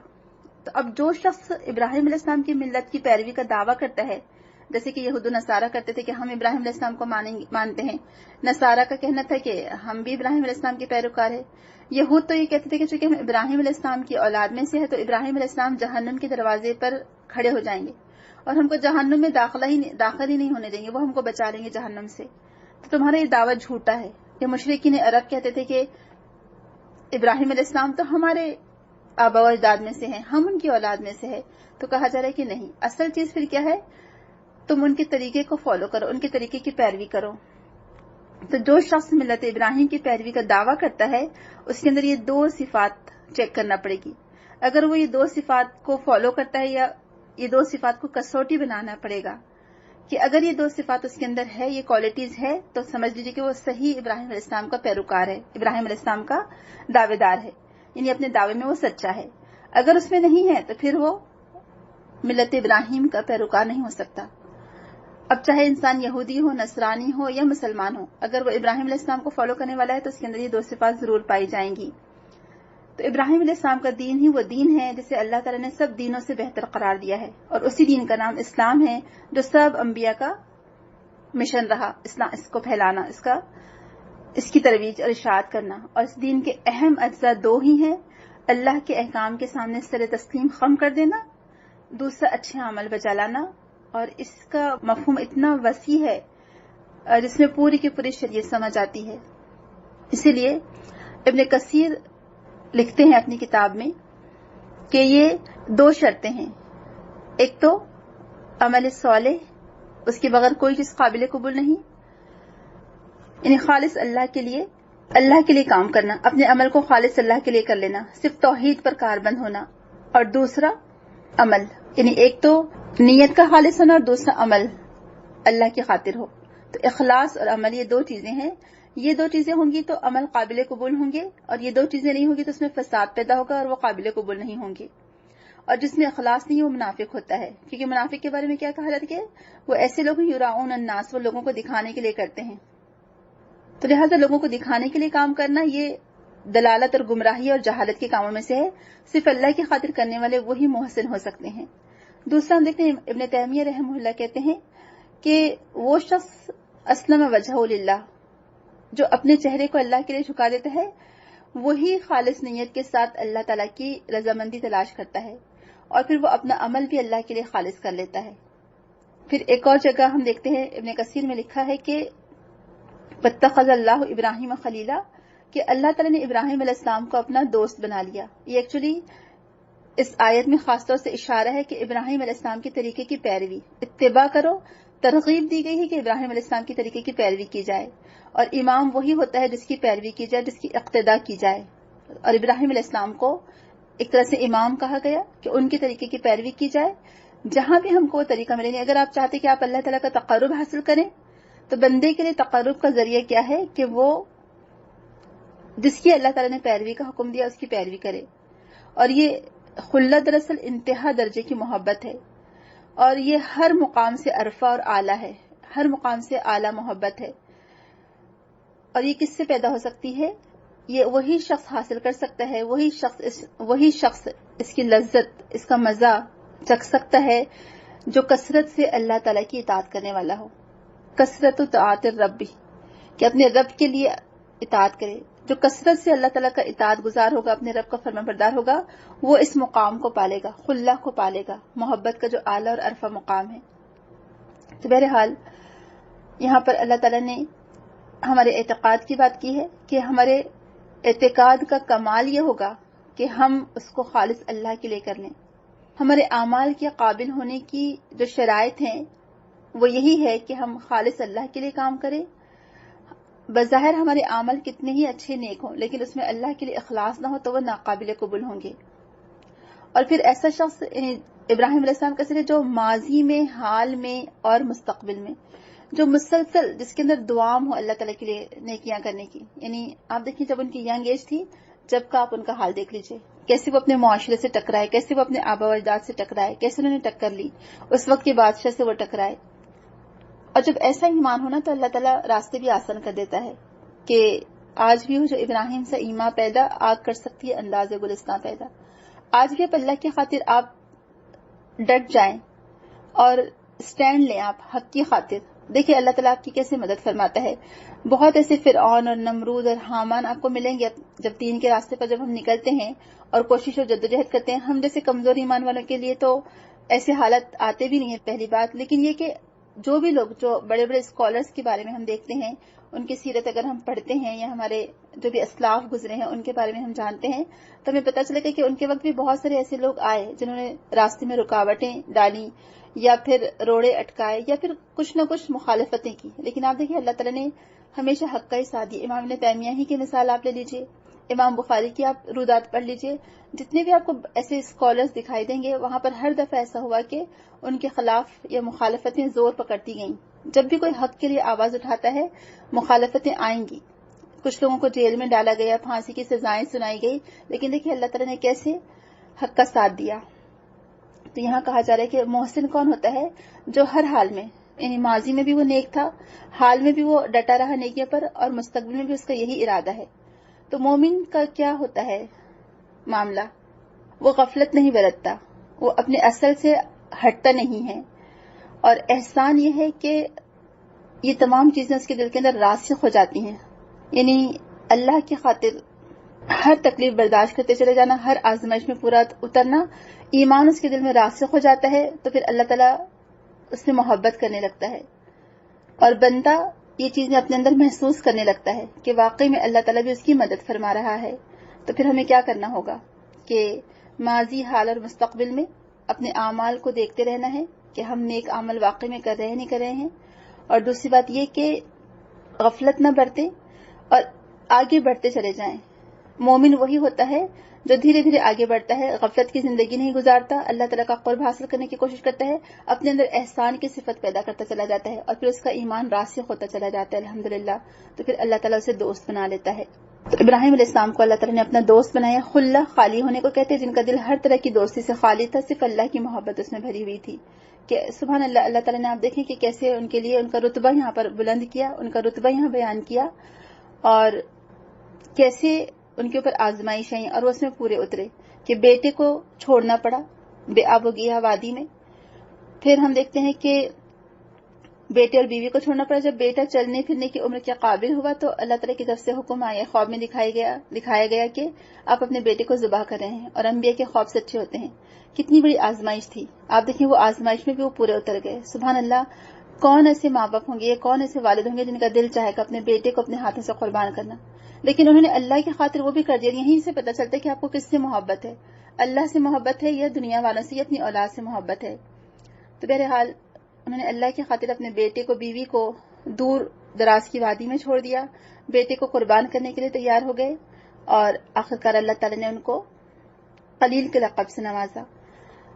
تو اب جو شخص ابراہیم علیہ السلام کی ملت کی پیروی کا دعویٰ کرتا ہے، جیسے کہ یہود و نصارہ کرتے تھے کہ ہم ابراہیم علیہ السلام کو مانتے ہیں، نصارہ کا کہنا تھا کہ ہم بھی ابراہیم علیہ السلام کے پیروکار ہیں. یہود تو یہ کہتے تھے کہ چونکہ ہم ابراہیم علیہ السلام کی اولاد میں سے ہے تو ابراہیم علیہ السلام جہنم کے دروازے پر کھڑے ہو جائیں گے اور ہم کو جہنم میں داخل ہی نہیں ہونے دیں گے، وہ ہم کو بچا لیں گے جہنم سے. تو تمہارا یہ دعویٰ جھوٹا ہے. یہ مشرکین عرب کہتے تھے کہ ابراہیم علیہ السلام تو ہمارے آبا و اجداد میں سے ہیں، ہم ان کی اولاد میں سے ہے. تو کہا جا رہا ہے کہ نہیں، اصل چیز پھر کیا ہے، تم ان کے طریقے کو فالو کرو، ان کے طریقے کی پیروی کرو. تو جو شخص ملت ابراہیم کی پیروی کا دعویٰ کرتا ہے اس کے اندر یہ 2 صفات چیک کرنا پڑے گی. اگر وہ یہ 2 صفات کو فالو کرتا ہے یا یہ 2 صفات کو کسوٹی بنانا پڑے گا کہ اگر یہ 2 صفات اس کے اندر ہے، یہ کوالٹیز ہے، تو سمجھ لیجیے کہ وہ صحیح ابراہیم علیہ السلام کا پیروکار ہے، ابراہیم علیہ السلام کا دعوے دار ہے، یعنی اپنے دعوے میں وہ سچا ہے. اگر اس میں نہیں ہے تو پھر وہ ملت ابراہیم کا پیروکار نہیں ہو سکتا. اب چاہے انسان یہودی ہو، نصرانی ہو یا مسلمان ہو، اگر وہ ابراہیم علیہ السلام کو فالو کرنے والا ہے تو اس کے اندر یہ 2 صفات ضرور پائی جائیں گی. تو ابراہیم علیہ السلام کا دین ہی وہ دین ہے جسے اللہ تعالیٰ نے سب دینوں سے بہتر قرار دیا ہے، اور اسی دین کا نام اسلام ہے جو سب انبیاء کا مشن رہا، اس کو پھیلانا، اس کی ترویج اور اشاعت کرنا. اور اس دین کے اہم اجزاء دو ہی ہیں، اللہ کے احکام کے سامنے سر تسلیم خم کر دینا، دوسرا اچھے عمل بجا لانا. اور اس کا مفہوم اتنا وسیع ہے جس میں پوری کی پوری شریعت سمجھ آتی ہے. اسی لیے ابن کثیر لکھتے ہیں اپنی کتاب میں کہ یہ دو شرطیں ہیں. ایک تو عمل صالح، اس کے بغیر کوئی چیز قابل قبول نہیں، یعنی خالص اللہ کے لیے کام کرنا، اپنے عمل کو خالص اللہ کے لیے کر لینا، صرف توحید پر کاربند ہونا. اور دوسرا عمل، یعنی ایک تو نیت کا خالص ہونا اور دوسرا عمل اللہ کی خاطر ہو. تو اخلاص اور عمل یہ دو چیزیں ہیں. یہ دو چیزیں ہوں گی تو عمل قابل قبول ہوں گے، اور یہ دو چیزیں نہیں ہوں گی تو اس میں فساد پیدا ہوگا اور وہ قابل قبول نہیں ہوں گے. اور جس میں اخلاص نہیں وہ منافق ہوتا ہے، کیونکہ منافق کے بارے میں کیا کہا جاتا ہے کہ وہ ایسے لوگ یراؤن الناس، وہ لوگوں کو دکھانے کے لیے کرتے ہیں. تو لہٰذا لوگوں کو دکھانے کے لیے کام کرنا یہ دلالت اور گمراہی اور جہالت کے کاموں میں سے ہے. صرف اللہ کی خاطر کرنے والے وہی محسن ہو سکتے ہیں. دوسرا ہم دیکھتے ہیں ابن تیمیہ رحمہ اللہ کہتے ہیں کہ وہ شخص اسلم وجہہ للہ، جو اپنے چہرے کو اللہ کے لیے جھکا دیتا ہے، وہی خالص نیت کے ساتھ اللہ تعالیٰ کی رضامندی تلاش کرتا ہے، اور پھر وہ اپنا عمل بھی اللہ کے لیے خالص کر لیتا ہے. پھر ایک اور جگہ ہم دیکھتے ہیں ابن کثیر میں لکھا ہے کہ واتخذ اللہ ابراہیم خلیلا، کہ اللہ تعالیٰ نے ابراہیم علیہ السلام کو اپنا دوست بنا لیا. یہ ایکچولی اس آیت میں خاص طور سے اشارہ ہے کہ ابراہیم علیہ السلام کے طریقے کی پیروی، اتباع کرو. ترغیب دی گئی ہے کہ ابراہیم علیہ السلام کے طریقے کی پیروی کی جائے، اور امام وہی ہوتا ہے جس کی پیروی کی جائے، جس کی اقتداء کی جائے. اور ابراہیم علیہ السلام کو ایک طرح سے امام کہا گیا کہ ان کے طریقے کی پیروی کی جائے. جہاں بھی ہم کو وہ طریقہ ملے گا، اگر آپ چاہتے کہ آپ اللہ تعالیٰ کا تقرب حاصل کریں تو بندے کے لیے تقرب کا ذریعہ کیا ہے کہ وہ جس کی اللہ تعالیٰ نے پیروی کا حکم دیا اس کی پیروی کرے. اور یہ خلت دراصل انتہا درجے کی محبت ہے، اور یہ ہر مقام سے عرفہ اور اعلیٰ ہے، ہر مقام سے اعلیٰ محبت ہے. اور یہ کس سے پیدا ہو سکتی ہے؟ یہ وہی شخص حاصل کر سکتا ہے، وہی شخص اس کی لذت، اس کا مزہ چکھ سکتا ہے جو کثرت سے اللہ تعالیٰ کی اطاعت کرنے والا ہو. کثرت طاعت الرب، کہ اپنے رب کے لیے اطاعت کرے. جو کثرت سے اللہ تعالیٰ کا اطاعت گزار ہوگا، اپنے رب کا فرمان بردار ہوگا، وہ اس مقام کو پالے گا، خلہ کو پالے گا، محبت کا جو اعلیٰ اور عرفہ مقام ہے. تو بہرحال یہاں پر اللہ تعالیٰ نے ہمارے اعتقاد کی بات کی ہے کہ ہمارے اعتقاد کا کمال یہ ہوگا کہ ہم اس کو خالص اللہ کے لیے کر لیں. ہمارے اعمال کے قابل ہونے کی جو شرائط ہیں وہ یہی ہے کہ ہم خالص اللہ کے لیے کام کریں. بظاہر ہمارے اعمال کتنے ہی اچھے نیک ہوں، لیکن اس میں اللہ کے لیے اخلاص نہ ہو تو وہ ناقابل قبول ہوں گے. اور پھر ایسا شخص ابراہیم علیہ السلام کا صرف جو ماضی میں، حال میں اور مستقبل میں جو مسلسل، جس کے اندر دوام ہو اللہ تعالیٰ کے لیے نیکیاں کرنے کی. یعنی آپ دیکھیں جب ان کی ینگ ایج تھی، جب کا آپ ان کا حال دیکھ لیجئے، کیسے وہ اپنے معاشرے سے ٹکرائے، کیسے وہ اپنے آبا و اجداد سے ٹکرائے، کیسے انہوں نے ٹکر لی، اس وقت کے بادشاہ سے وہ ٹکرائے. اور جب ایسا ایمان ہونا تو اللہ تعالیٰ راستے بھی آسان کر دیتا ہے کہ آج بھی ہو جو ابراہیم سے ایما پیدا، آگ کر سکتی ہے انداز گلستان پیدا. آج بھی اب اللہ کی خاطر آپ ڈٹ جائیں اور سٹینڈ لیں، آپ حق کی خاطر. دیکھیں اللہ تعالیٰ آپ کی کیسے مدد فرماتا ہے. بہت ایسے فرعون اور نمرود اور حامان آپ کو ملیں گے جب دین کے راستے پر جب ہم نکلتے ہیں اور کوشش اور جدوجہد کرتے ہیں. ہم جیسے کمزور ایمان والوں کے لیے تو ایسے حالت آتے بھی نہیں ہے پہلی بات. لیکن یہ کہ جو بھی لوگ، جو بڑے بڑے اسکالرس کے بارے میں ہم دیکھتے ہیں، ان کی سیرت اگر ہم پڑھتے ہیں یا ہمارے جو بھی اسلاف گزرے ہیں ان کے بارے میں ہم جانتے ہیں تو ہمیں پتہ چلے گا کہ ان کے وقت بھی بہت سارے ایسے لوگ آئے جنہوں نے راستے میں رکاوٹیں ڈالی یا پھر روڑے اٹکائے یا پھر کچھ نہ کچھ مخالفتیں کی. لیکن آپ دیکھیں اللہ تعالیٰ نے ہمیشہ حق کا ہی ساتھ دیا. امام ابن تیمیہ ہی کی مثال آپ لے لیجئے، امام بخاری کی آپ رودات پڑھ لیجئے، جتنے بھی آپ کو ایسے اسکالرز دکھائی دیں گے وہاں پر ہر دفعہ ایسا ہوا کہ ان کے خلاف یا مخالفتیں زور پکڑتی گئیں. جب بھی کوئی حق کے لیے آواز اٹھاتا ہے مخالفتیں آئیں گی. کچھ لوگوں کو جیل میں ڈالا گیا، پھانسی کی سزائیں سنائی گئی، لیکن دیکھیے اللہ تعالیٰ نے کیسے حق کا ساتھ دیا. تو یہاں کہا جا رہا ہے کہ محسن کون ہوتا ہے؟ جو ہر حال میں، یعنی ماضی میں بھی وہ نیک تھا، حال میں بھی وہ ڈٹا رہا نیکیوں پر، اور مستقبل میں بھی اس کا یہی ارادہ ہے. تو مومن کا کیا ہوتا ہے معاملہ؟ وہ غفلت نہیں برتتا، وہ اپنے اصل سے ہٹتا نہیں ہے. اور احسان یہ ہے کہ یہ تمام چیزیں اس کے دل کے اندر راسخ ہو جاتی ہیں. یعنی اللہ کی خاطر ہر تکلیف برداشت کرتے چلے جانا، ہر آزمائش میں پورا اترنا، ایمان اس کے دل میں راسخ ہو جاتا ہے تو پھر اللہ تعالیٰ اس سے محبت کرنے لگتا ہے، اور بندہ یہ چیزیں اپنے اندر محسوس کرنے لگتا ہے کہ واقعی میں اللہ تعالیٰ بھی اس کی مدد فرما رہا ہے. تو پھر ہمیں کیا کرنا ہوگا کہ ماضی، حال اور مستقبل میں اپنے اعمال کو دیکھتے رہنا ہے کہ ہم نیک عمل واقعی میں کر رہے ہیں نہیں کر رہے ہیں. اور دوسری بات یہ کہ غفلت نہ برتے اور آگے بڑھتے چلے جائیں. مومن وہی ہوتا ہے جو دھیرے دھیرے آگے بڑھتا ہے، غفلت کی زندگی نہیں گزارتا، اللہ تعالیٰ کا قرب حاصل کرنے کی کوشش کرتا ہے، اپنے اندر احسان کی صفت پیدا کرتا چلا جاتا ہے، اور پھر اس کا ایمان راسخ ہوتا چلا جاتا ہے الحمدللہ. تو پھر اللہ تعالیٰ اسے دوست بنا لیتا ہے. تو ابراہیم علیہ السلام کو اللہ تعالیٰ نے اپنا دوست بنایا. خلہ خالی ہونے کو کہتے ہیں، جن کا دل ہر طرح کی دوستی سے خالی تھا، صرف اللہ کی محبت اس میں بھری ہوئی تھی. کہ سبحان اللہ، اللہ تعالیٰ نے آپ دیکھیں کہ کیسے ان کے لیے ان کا رتبہ یہاں پر بلند کیا، ان کا رتبہ یہاں بیان کیا، اور کیسے ان کے اوپر آزمائش آئی اور وہ اس میں پورے اترے کہ بیٹے کو چھوڑنا پڑا بے آب و گیا وادی میں. پھر ہم دیکھتے ہیں کہ بیٹے اور بیوی کو چھوڑنا پڑا. جب بیٹا چلنے پھرنے کی عمر کے قابل ہوا تو اللہ تعالیٰ کی طرف سے حکم آیا، خواب میں دکھایا گیا کہ آپ اپنے بیٹے کو ذبح کر رہے ہیں، اور انبیاء کے خواب سچے ہوتے ہیں. کتنی بڑی آزمائش تھی. آپ دیکھیں وہ آزمائش میں بھی وہ پورے اتر گئے. سبحان اللہ، کون ایسے ماں باپ ہوں گے، کون ایسے والد ہوں گے جن کا دل چاہے گا اپنے بیٹے کو اپنے ہاتھوں سے قربان کرنا، لیکن انہوں نے اللہ کی خاطر وہ بھی کر دیا. یہیں سے پتہ چلتا ہے کہ آپ کو کس سے محبت ہے، اللہ سے محبت ہے یا دنیا والوں سے یا اپنی اولاد سے محبت ہے. تو بہرحال انہوں نے اللہ کی خاطر اپنے بیٹے کو، بیوی کو دور دراز کی وادی میں چھوڑ دیا، بیٹے کو قربان کرنے کے لیے تیار ہو گئے، اور آخرکار اللہ تعالیٰ نے ان کو خلیل کے لقب سے نوازا.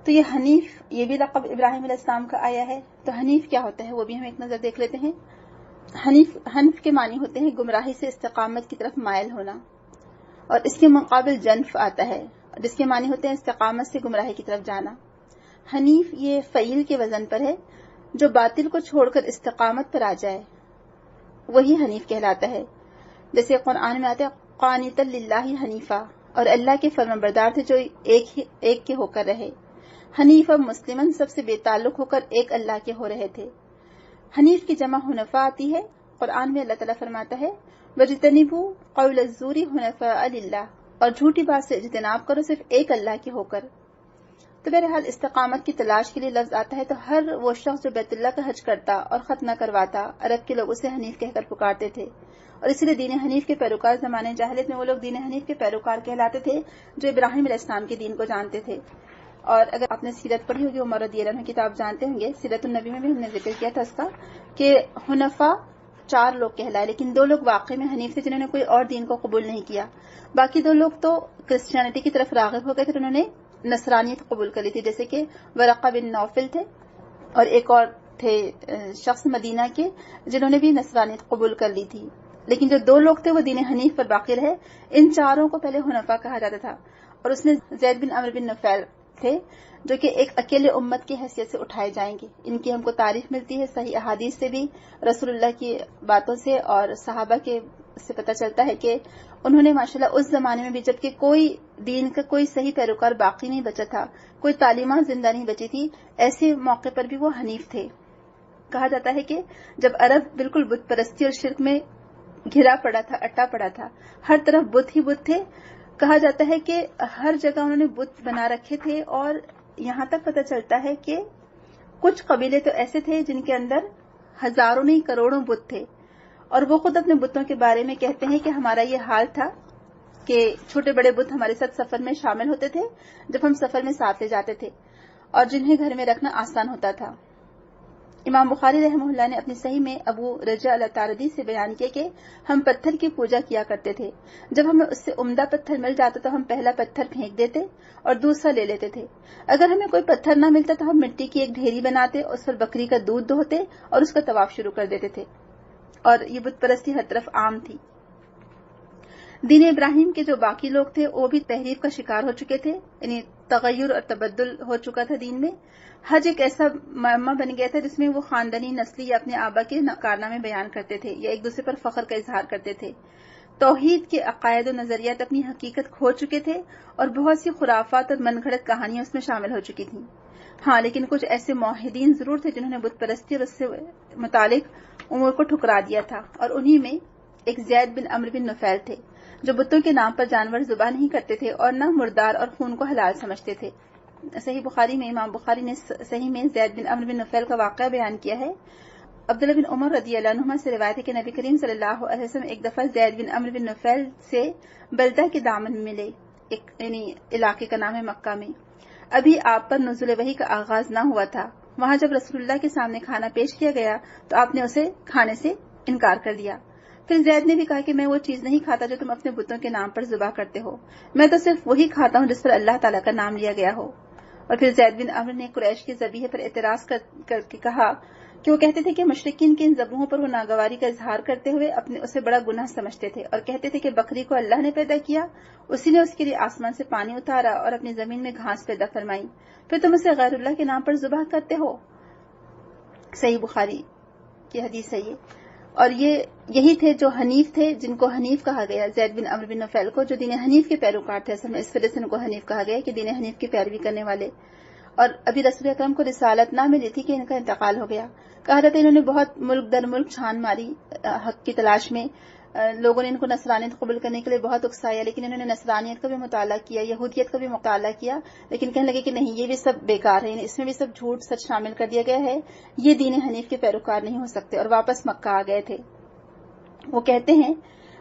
تو یہ حنیف، یہ بھی لقب ابراہیم علیہ السلام کا آیا ہے. تو حنیف کیا ہوتا ہے وہ بھی ہم ایک نظر دیکھ لیتے ہیں. حنف کے معنی ہوتے ہیں گمراہی سے استقامت کی طرف مائل ہونا، اور اس کے مقابل جنف آتا ہے جس کے معنی ہوتے ہیں استقامت سے گمراہی کی طرف جانا. حنیف یہ فعیل کے وزن پر ہے، جو باطل کو چھوڑ کر استقامت پر آ جائے وہی حنیف کہلاتا ہے. جیسے قرآن میں آتا ہے قانتا للہ حنیفہ، اور اللہ کے فرمانبردار تھے جو ایک کے ہو کر رہے. حنیفہ مسلمن، سب سے بے تعلق ہو کر ایک اللہ کے ہو رہے تھے. حنیف کی جمع حنفاء آتی ہے. قرآن میں اللہ تعالیٰ فرماتا ہے وَاجْتَنِبُوا قَوْلَ الزُّورِ حُنَفَاءَ لِلَّهِ، اور جھوٹی بات سے اجتناب کرو صرف ایک اللہ کے ہو کر. تو بہرحال استقامت کی تلاش کے لیے لفظ آتا ہے تو ہر وہ شخص جو بیت اللہ کا حج کرتا اور خط نہ کرواتا، عرب کے لوگ اسے حنیف کہہ کر پکارتے تھے. اور اسی لیے دین حنیف کے پیروکار زمانے جاہلیت میں وہ لوگ دین حنیف کے پیروکار کہلاتے تھے جو ابراہیم علیہ السلام کے دین کو جانتے تھے. اور اگر آپ نے سیرت پڑھی ہوگی، عمر رضی اللہ عنہ کتاب جانتے ہوں گے، سیرت النبی میں بھی ہم نے ذکر کیا تھا اس کا کہ حنفاء 4 لوگ کہلائے، لیکن 2 لوگ واقعی میں حنیف تھے جنہوں نے کوئی اور دین کو قبول نہیں کیا. باقی 2 لوگ تو کرسچینٹی کی طرف راغب ہو گئے تھے، انہوں نے نصرانیت قبول کر لی تھی، جیسے کہ ورقہ بن نوفل تھے اور ایک اور تھے شخص مدینہ کے جنہوں نے بھی نصرانیت قبول کر لی تھی. لیکن جو 2 لوگ تھے وہ دین حنیف پر باقی رہے. ان 4 کو پہلے حنفاء کہا جاتا تھا، اور اس میں زید بن عمرو بن نفیل تھے جو کہ ایک اکیلے امت کی حیثیت سے اٹھائے جائیں گے. ان کی ہم کو تعریف ملتی ہے صحیح احادیث سے بھی، رسول اللہ کی باتوں سے اور صحابہ کے سے پتہ چلتا ہے کہ انہوں نے ماشاءاللہ اس زمانے میں بھی جبکہ کوئی دین کا کوئی صحیح پیروکار باقی نہیں بچا تھا، کوئی تعلیمات زندہ نہیں بچی تھی، ایسے موقع پر بھی وہ حنیف تھے. کہا جاتا ہے کہ جب عرب بالکل بت پرستی اور شرک میں گھرا پڑا تھا، اٹا پڑا تھا، ہر طرف بت ہی بت تھے. کہا جاتا ہے کہ ہر جگہ انہوں نے بت بنا رکھے تھے، اور یہاں تک پتہ چلتا ہے کہ کچھ قبیلے تو ایسے تھے جن کے اندر ہزاروں نہیں کروڑوں بت تھے. اور وہ خود اپنے بتوں کے بارے میں کہتے ہیں کہ ہمارا یہ حال تھا کہ چھوٹے بڑے بت ہمارے ساتھ سفر میں شامل ہوتے تھے جب ہم سفر میں ساتھ لے جاتے تھے، اور جنہیں گھر میں رکھنا آسان ہوتا تھا. امام بخاری رحمہ اللہ نے اپنی صحیح میں ابو رجاء الطاردی سے بیان کیا کہ ہم پتھر کی پوجا کیا کرتے تھے، جب ہمیں اس سے عمدہ پتھر مل جاتا تو ہم پہلا پتھر پھینک دیتے اور دوسرا لے لیتے تھے. اگر ہمیں کوئی پتھر نہ ملتا تو ہم مٹی کی ایک ڈھیری بناتے، اس پر بکری کا دودھ دھوتے اور اس کا طواف شروع کر دیتے تھے. اور یہ بت پرستی ہر طرف عام تھی. دین ابراہیم کے جو باقی لوگ تھے وہ بھی تحریف کا شکار ہو چکے تھے، یعنی تغیر اور تبدل ہو چکا تھا دین میں. حج ایک ایسا معمہ بن گیا تھا جس میں وہ خاندانی نسلی یا اپنے آبا کے کارنامے بیان کرتے تھے یا ایک دوسرے پر فخر کا اظہار کرتے تھے. توحید کے عقائد و نظریات اپنی حقیقت کھو چکے تھے اور بہت سی خرافات اور من گھڑت کہانیاں اس میں شامل ہو چکی تھیں. ہاں، لیکن کچھ ایسے موحدین ضرور تھے جنہوں نے بت پرستی اور اس سے متعلق امور کو ٹھکرا دیا تھا، اور انہی میں ایک زید بن عمرو بن نفیل تھے جو بتوں کے نام پر جانور ذبح نہیں کرتے تھے اور نہ مردار اور خون کو حلال سمجھتے تھے. صحیح بخاری میں امام بخاری نے صحیح میں زید بن عمرو بن نفیل کا واقعہ بیان کیا ہے. عبداللہ بن عمر رضی اللہ عنہما سے روایت ہے کہ نبی کریم صلی اللہ علیہ وسلم ایک دفعہ زید بن عمرو بن نفیل سے بلدہ کے دامن میں ملے، یعنی علاقے کا نام ہے مکہ میں. ابھی آپ پر نزول وحی کا آغاز نہ ہوا تھا. وہاں جب رسول اللہ کے سامنے کھانا پیش کیا گیا تو آپ نے اسے کھانے سے انکار کر دیا. پھر زید نے بھی کہا کہ میں وہ چیز نہیں کھاتا جو تم اپنے بتوں کے نام پر ذبح کرتے ہو، میں تو صرف وہی کھاتا ہوں جس پر اللہ تعالیٰ کا نام لیا گیا ہو. اور پھر زید بن عمرو نے قریش کے ذبیحے پر اعتراض کر کے کہا کہ وہ کہتے تھے کہ مشرکین کے ان ذبحوں پر وہ ناگواری کا اظہار کرتے ہوئے اپنے اسے بڑا گناہ سمجھتے تھے، اور کہتے تھے کہ بکری کو اللہ نے پیدا کیا، اسی نے اس کے لیے آسمان سے پانی اتارا اور اپنی زمین میں گھاس پیدا فرمائی، پھر تم اسے غیر اللہ کے نام پر ذبح کرتے ہو. صحیح بخاری کی حدیث ہے یہ. اور یہی تھے جو حنیف تھے، جن کو حنیف کہا گیا، زید بن عمرو بن نفیل کو، جو دین حنیف کے پیروکار تھے. اصل میں اس وجہ سے ان کو حنیف کہا گیا کہ دین حنیف کی پیروی کرنے والے. اور ابھی رسول اکرم کو رسالت نہ ملی تھی کہ ان کا انتقال ہو گیا. کہا جاتا ہے انہوں نے بہت ملک در ملک چھان ماری حق کی تلاش میں. لوگوں نے ان کو نصرانیت قبول کرنے کے لیے بہت اکسایا، لیکن انہوں نے نصرانیت کا بھی مطالعہ کیا، یہودیت کا بھی مطالعہ کیا، لیکن کہنے لگے کہ نہیں، یہ بھی سب بیکار ہے، اس میں بھی سب جھوٹ سچ شامل کر دیا گیا ہے، یہ دین حنیف کے پیروکار نہیں ہو سکتے، اور واپس مکہ آ گئے تھے.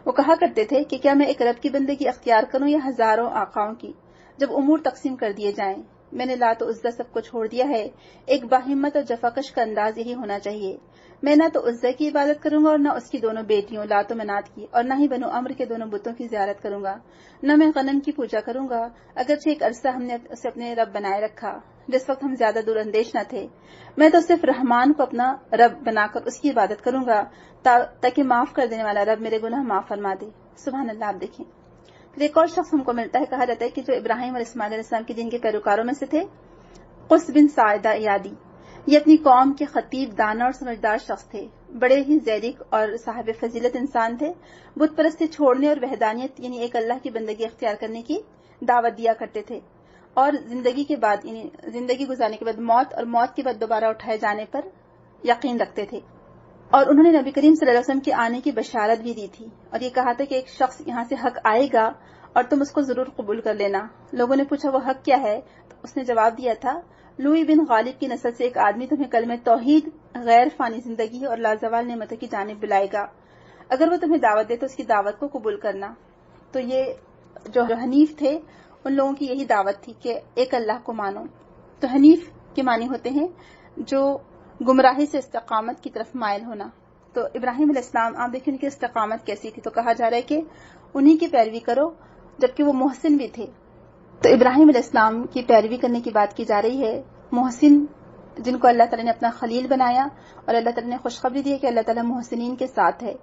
وہ کہا کرتے تھے کہ کیا میں ایک رب کی بندگی اختیار کروں یا ہزاروں آقاؤں کی؟ جب امور تقسیم کر دیے جائیں، میں نے لات و عزا سب کو چھوڑ دیا ہے. ایک باہمت اور جفاکش کا انداز یہی ہونا چاہیے. میں نہ تو عزا کی عبادت کروں گا اور نہ اس کی دونوں بیٹیوں لات و منات کی، اور نہ ہی بنو عمر کے دونوں بتوں کی زیارت کروں گا. نہ میں غنم کی پوجا کروں گا، اگرچہ ایک عرصہ ہم نے اسے اپنے رب بنائے رکھا جس وقت ہم زیادہ دور اندیش نہ تھے. میں تو صرف رحمان کو اپنا رب بنا کر اس کی عبادت کروں گا تاکہ معاف کر دینے والا رب میرے گناہ معاف فرما دے. سبحان اللہ. آپ دیکھیں، پھر ایک اور شخص ہم کو ملتا ہے. کہا جاتا ہے کہ جو ابراہیم اور اسماعیل علیہ السلام کے دین کے پیروکاروں میں سے تھے، قس بن ساعدہ ایادی. یہ اپنی قوم کے خطیب، دانا اور سمجھدار شخص تھے. بڑے ہی زیرک اور صاحب فضیلت انسان تھے. بت پرستی چھوڑنے اور وحدانیت یعنی ایک اللہ کی بندگی اختیار کرنے کی دعوت دیا کرتے تھے، اور زندگی کے بعد یعنی زندگی گزارنے کے بعد موت، اور موت کے بعد دوبارہ اٹھائے جانے پر یقین رکھتے تھے. اور انہوں نے نبی کریم صلی اللہ علیہ وسلم کے آنے کی بشارت بھی دی تھی، اور یہ کہا تھا کہ ایک شخص یہاں سے حق آئے گا اور تم اس کو ضرور قبول کر لینا. لوگوں نے پوچھا وہ حق کیا ہے؟ تو اس نے جواب دیا تھا، لوئی بن غالب کی نسل سے ایک آدمی تمہیں کلمہ توحید، غیر فانی زندگی اور لازوال نعمتوں کی جانب بلائے گا. اگر وہ تمہیں دعوت دے تو اس کی دعوت کو قبول کرنا. تو یہ جو حنیف تھے ان لوگوں کی یہی دعوت تھی کہ ایک اللہ کو مانو. تو حنیف کے معنی ہوتے ہیں جو گمراہی سے استقامت کی طرف مائل ہونا. تو ابراہیم علیہ السلام، آپ دیکھیں ان کی استقامت کیسی تھی. تو کہا جا رہا ہے کہ انہی کی پیروی کرو جبکہ وہ محسن بھی تھے. تو ابراہیم علیہ السلام کی پیروی کرنے کی بات کی جا رہی ہے. محسن جن کو اللہ تعالیٰ نے اپنا خلیل بنایا، اور اللہ تعالیٰ نے خوشخبری دی ہے کہ اللہ تعالیٰ محسنین کے ساتھ ہے.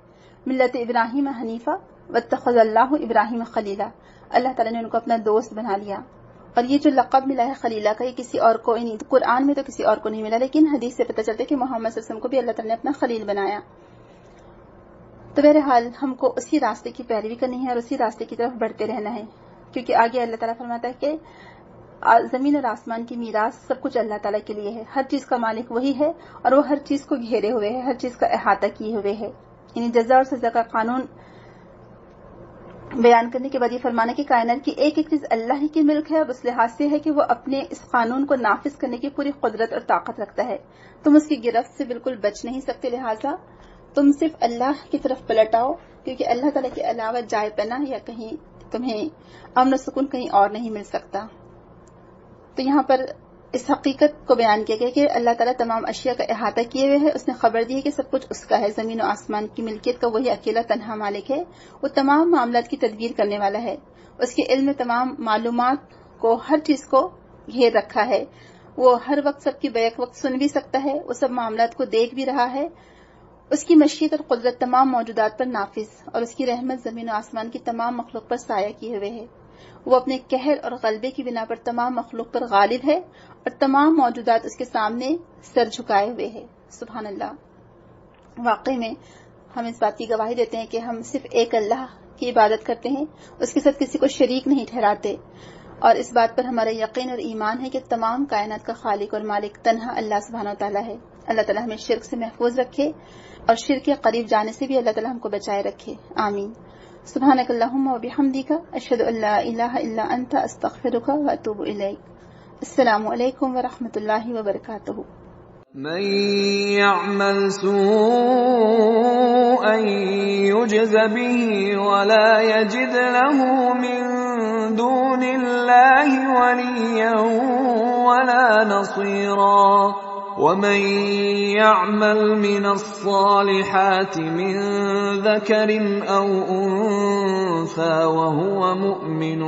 ملت ابراہیم حنیفہ واتخذ اللہ ابراہیم خلیلا. اللہ تعالیٰ نے ان کو اپنا دوست بنا لیا. اور یہ جو لقب ملا ہے خلیلہ کا، یہ کسی اور کو نہیں، قرآن میں تو کسی اور کو نہیں ملا، لیکن حدیث سے پتہ چلتا ہے کہ محمد صلی اللہ علیہ وسلم کو بھی اللہ تعالیٰ نے اپنا خلیل بنایا. تو بہرحال ہم کو اسی راستے کی پیروی کرنی ہے اور اسی راستے کی طرف بڑھتے رہنا ہے، کیونکہ آگے اللہ تعالیٰ فرماتا ہے کہ زمین اور آسمان کی میراث سب کچھ اللہ تعالیٰ کے لیے ہے. ہر چیز کا مالک وہی ہے، اور وہ ہر چیز کو گھیرے ہوئے ہے، ہر چیز کا احاطہ کیے ہوئے ہے. یعنی جزا اور سزا کا قانون بیان کرنے کے بعد یہ فرمانا کہ کائنات کی ایک ایک چیز اللہ ہی کی ملک ہے، اور اس لحاظ سے ہے کہ وہ اپنے اس قانون کو نافذ کرنے کی پوری قدرت اور طاقت رکھتا ہے. تم اس کی گرفت سے بالکل بچ نہیں سکتے، لہٰذا تم صرف اللہ کی طرف پلٹ آؤ، کیونکہ اللہ تعالیٰ کے علاوہ جائے پناہ یا کہیں تمہیں امن و سکون کہیں اور نہیں مل سکتا. تو یہاں پر اس حقیقت کو بیان کیا گیا کہ اللہ تعالیٰ تمام اشیاء کا احاطہ کیے ہوئے ہے. اس نے خبر دی ہے کہ سب کچھ اس کا ہے، زمین و آسمان کی ملکیت کا وہی اکیلا تنہا مالک ہے. وہ تمام معاملات کی تدبیر کرنے والا ہے. اس کے علم میں تمام معلومات کو، ہر چیز کو گھیر رکھا ہے. وہ ہر وقت سب کی بیک وقت سن بھی سکتا ہے، وہ سب معاملات کو دیکھ بھی رہا ہے. اس کی مشیت اور قدرت تمام موجودات پر نافذ، اور اس کی رحمت زمین و آسمان کی تمام مخلوق پر سایہ کیے ہوئے ہے. وہ اپنے قہر اور غلبے کی بنا پر تمام مخلوق پر غالب ہے، اور تمام موجودات اس کے سامنے سر جھکائے ہوئے ہے. سبحان اللہ. واقعی میں ہم اس بات کی گواہی دیتے ہیں کہ ہم صرف ایک اللہ کی عبادت کرتے ہیں، اس کے ساتھ کسی کو شریک نہیں ٹھہراتے، اور اس بات پر ہمارا یقین اور ایمان ہے کہ تمام کائنات کا خالق اور مالک تنہا اللہ سبحانہ و تعالیٰ ہے۔ اللہ تعالیٰ ہمیں شرک سے محفوظ رکھے اور شرک کے قریب جانے سے بھی اللہ تعالیٰ ہم کو بچائے رکھے، آمین۔ سبحانک اللہم و بحمدک، اشہد ان لا الہ الا انت، استغفرک و اتوب الیک۔ السلام علیکم ورحمۃ اللہ وبرکاتہ۔ من يعمل سوءا يجز به ولا يجد له من دون الله وليا ولا نصيرا ومن يعمل من الصالحات من ذكر أو أنثى وهو مؤمن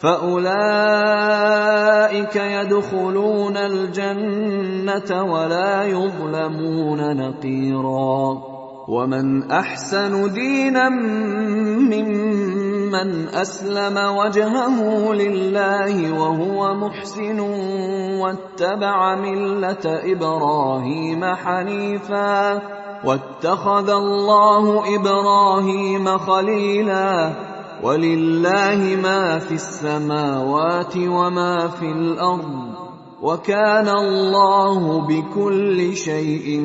فأولئك يدخلون الجنة ولا يظلمون نقيرا ومن أحسن دينا ممن أسلم وجهه لله وهو محسن واتبع ملة إبراهيم حنيفا واتخذ الله إبراهيم خليلا وَلِلَّهِ مَا فِي السَّمَاوَاتِ وَمَا فِي الْأَرْضِ وَكَانَ اللَّهُ بِكُلِّ شَيْءٍ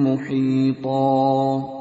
مُحِيطًا۔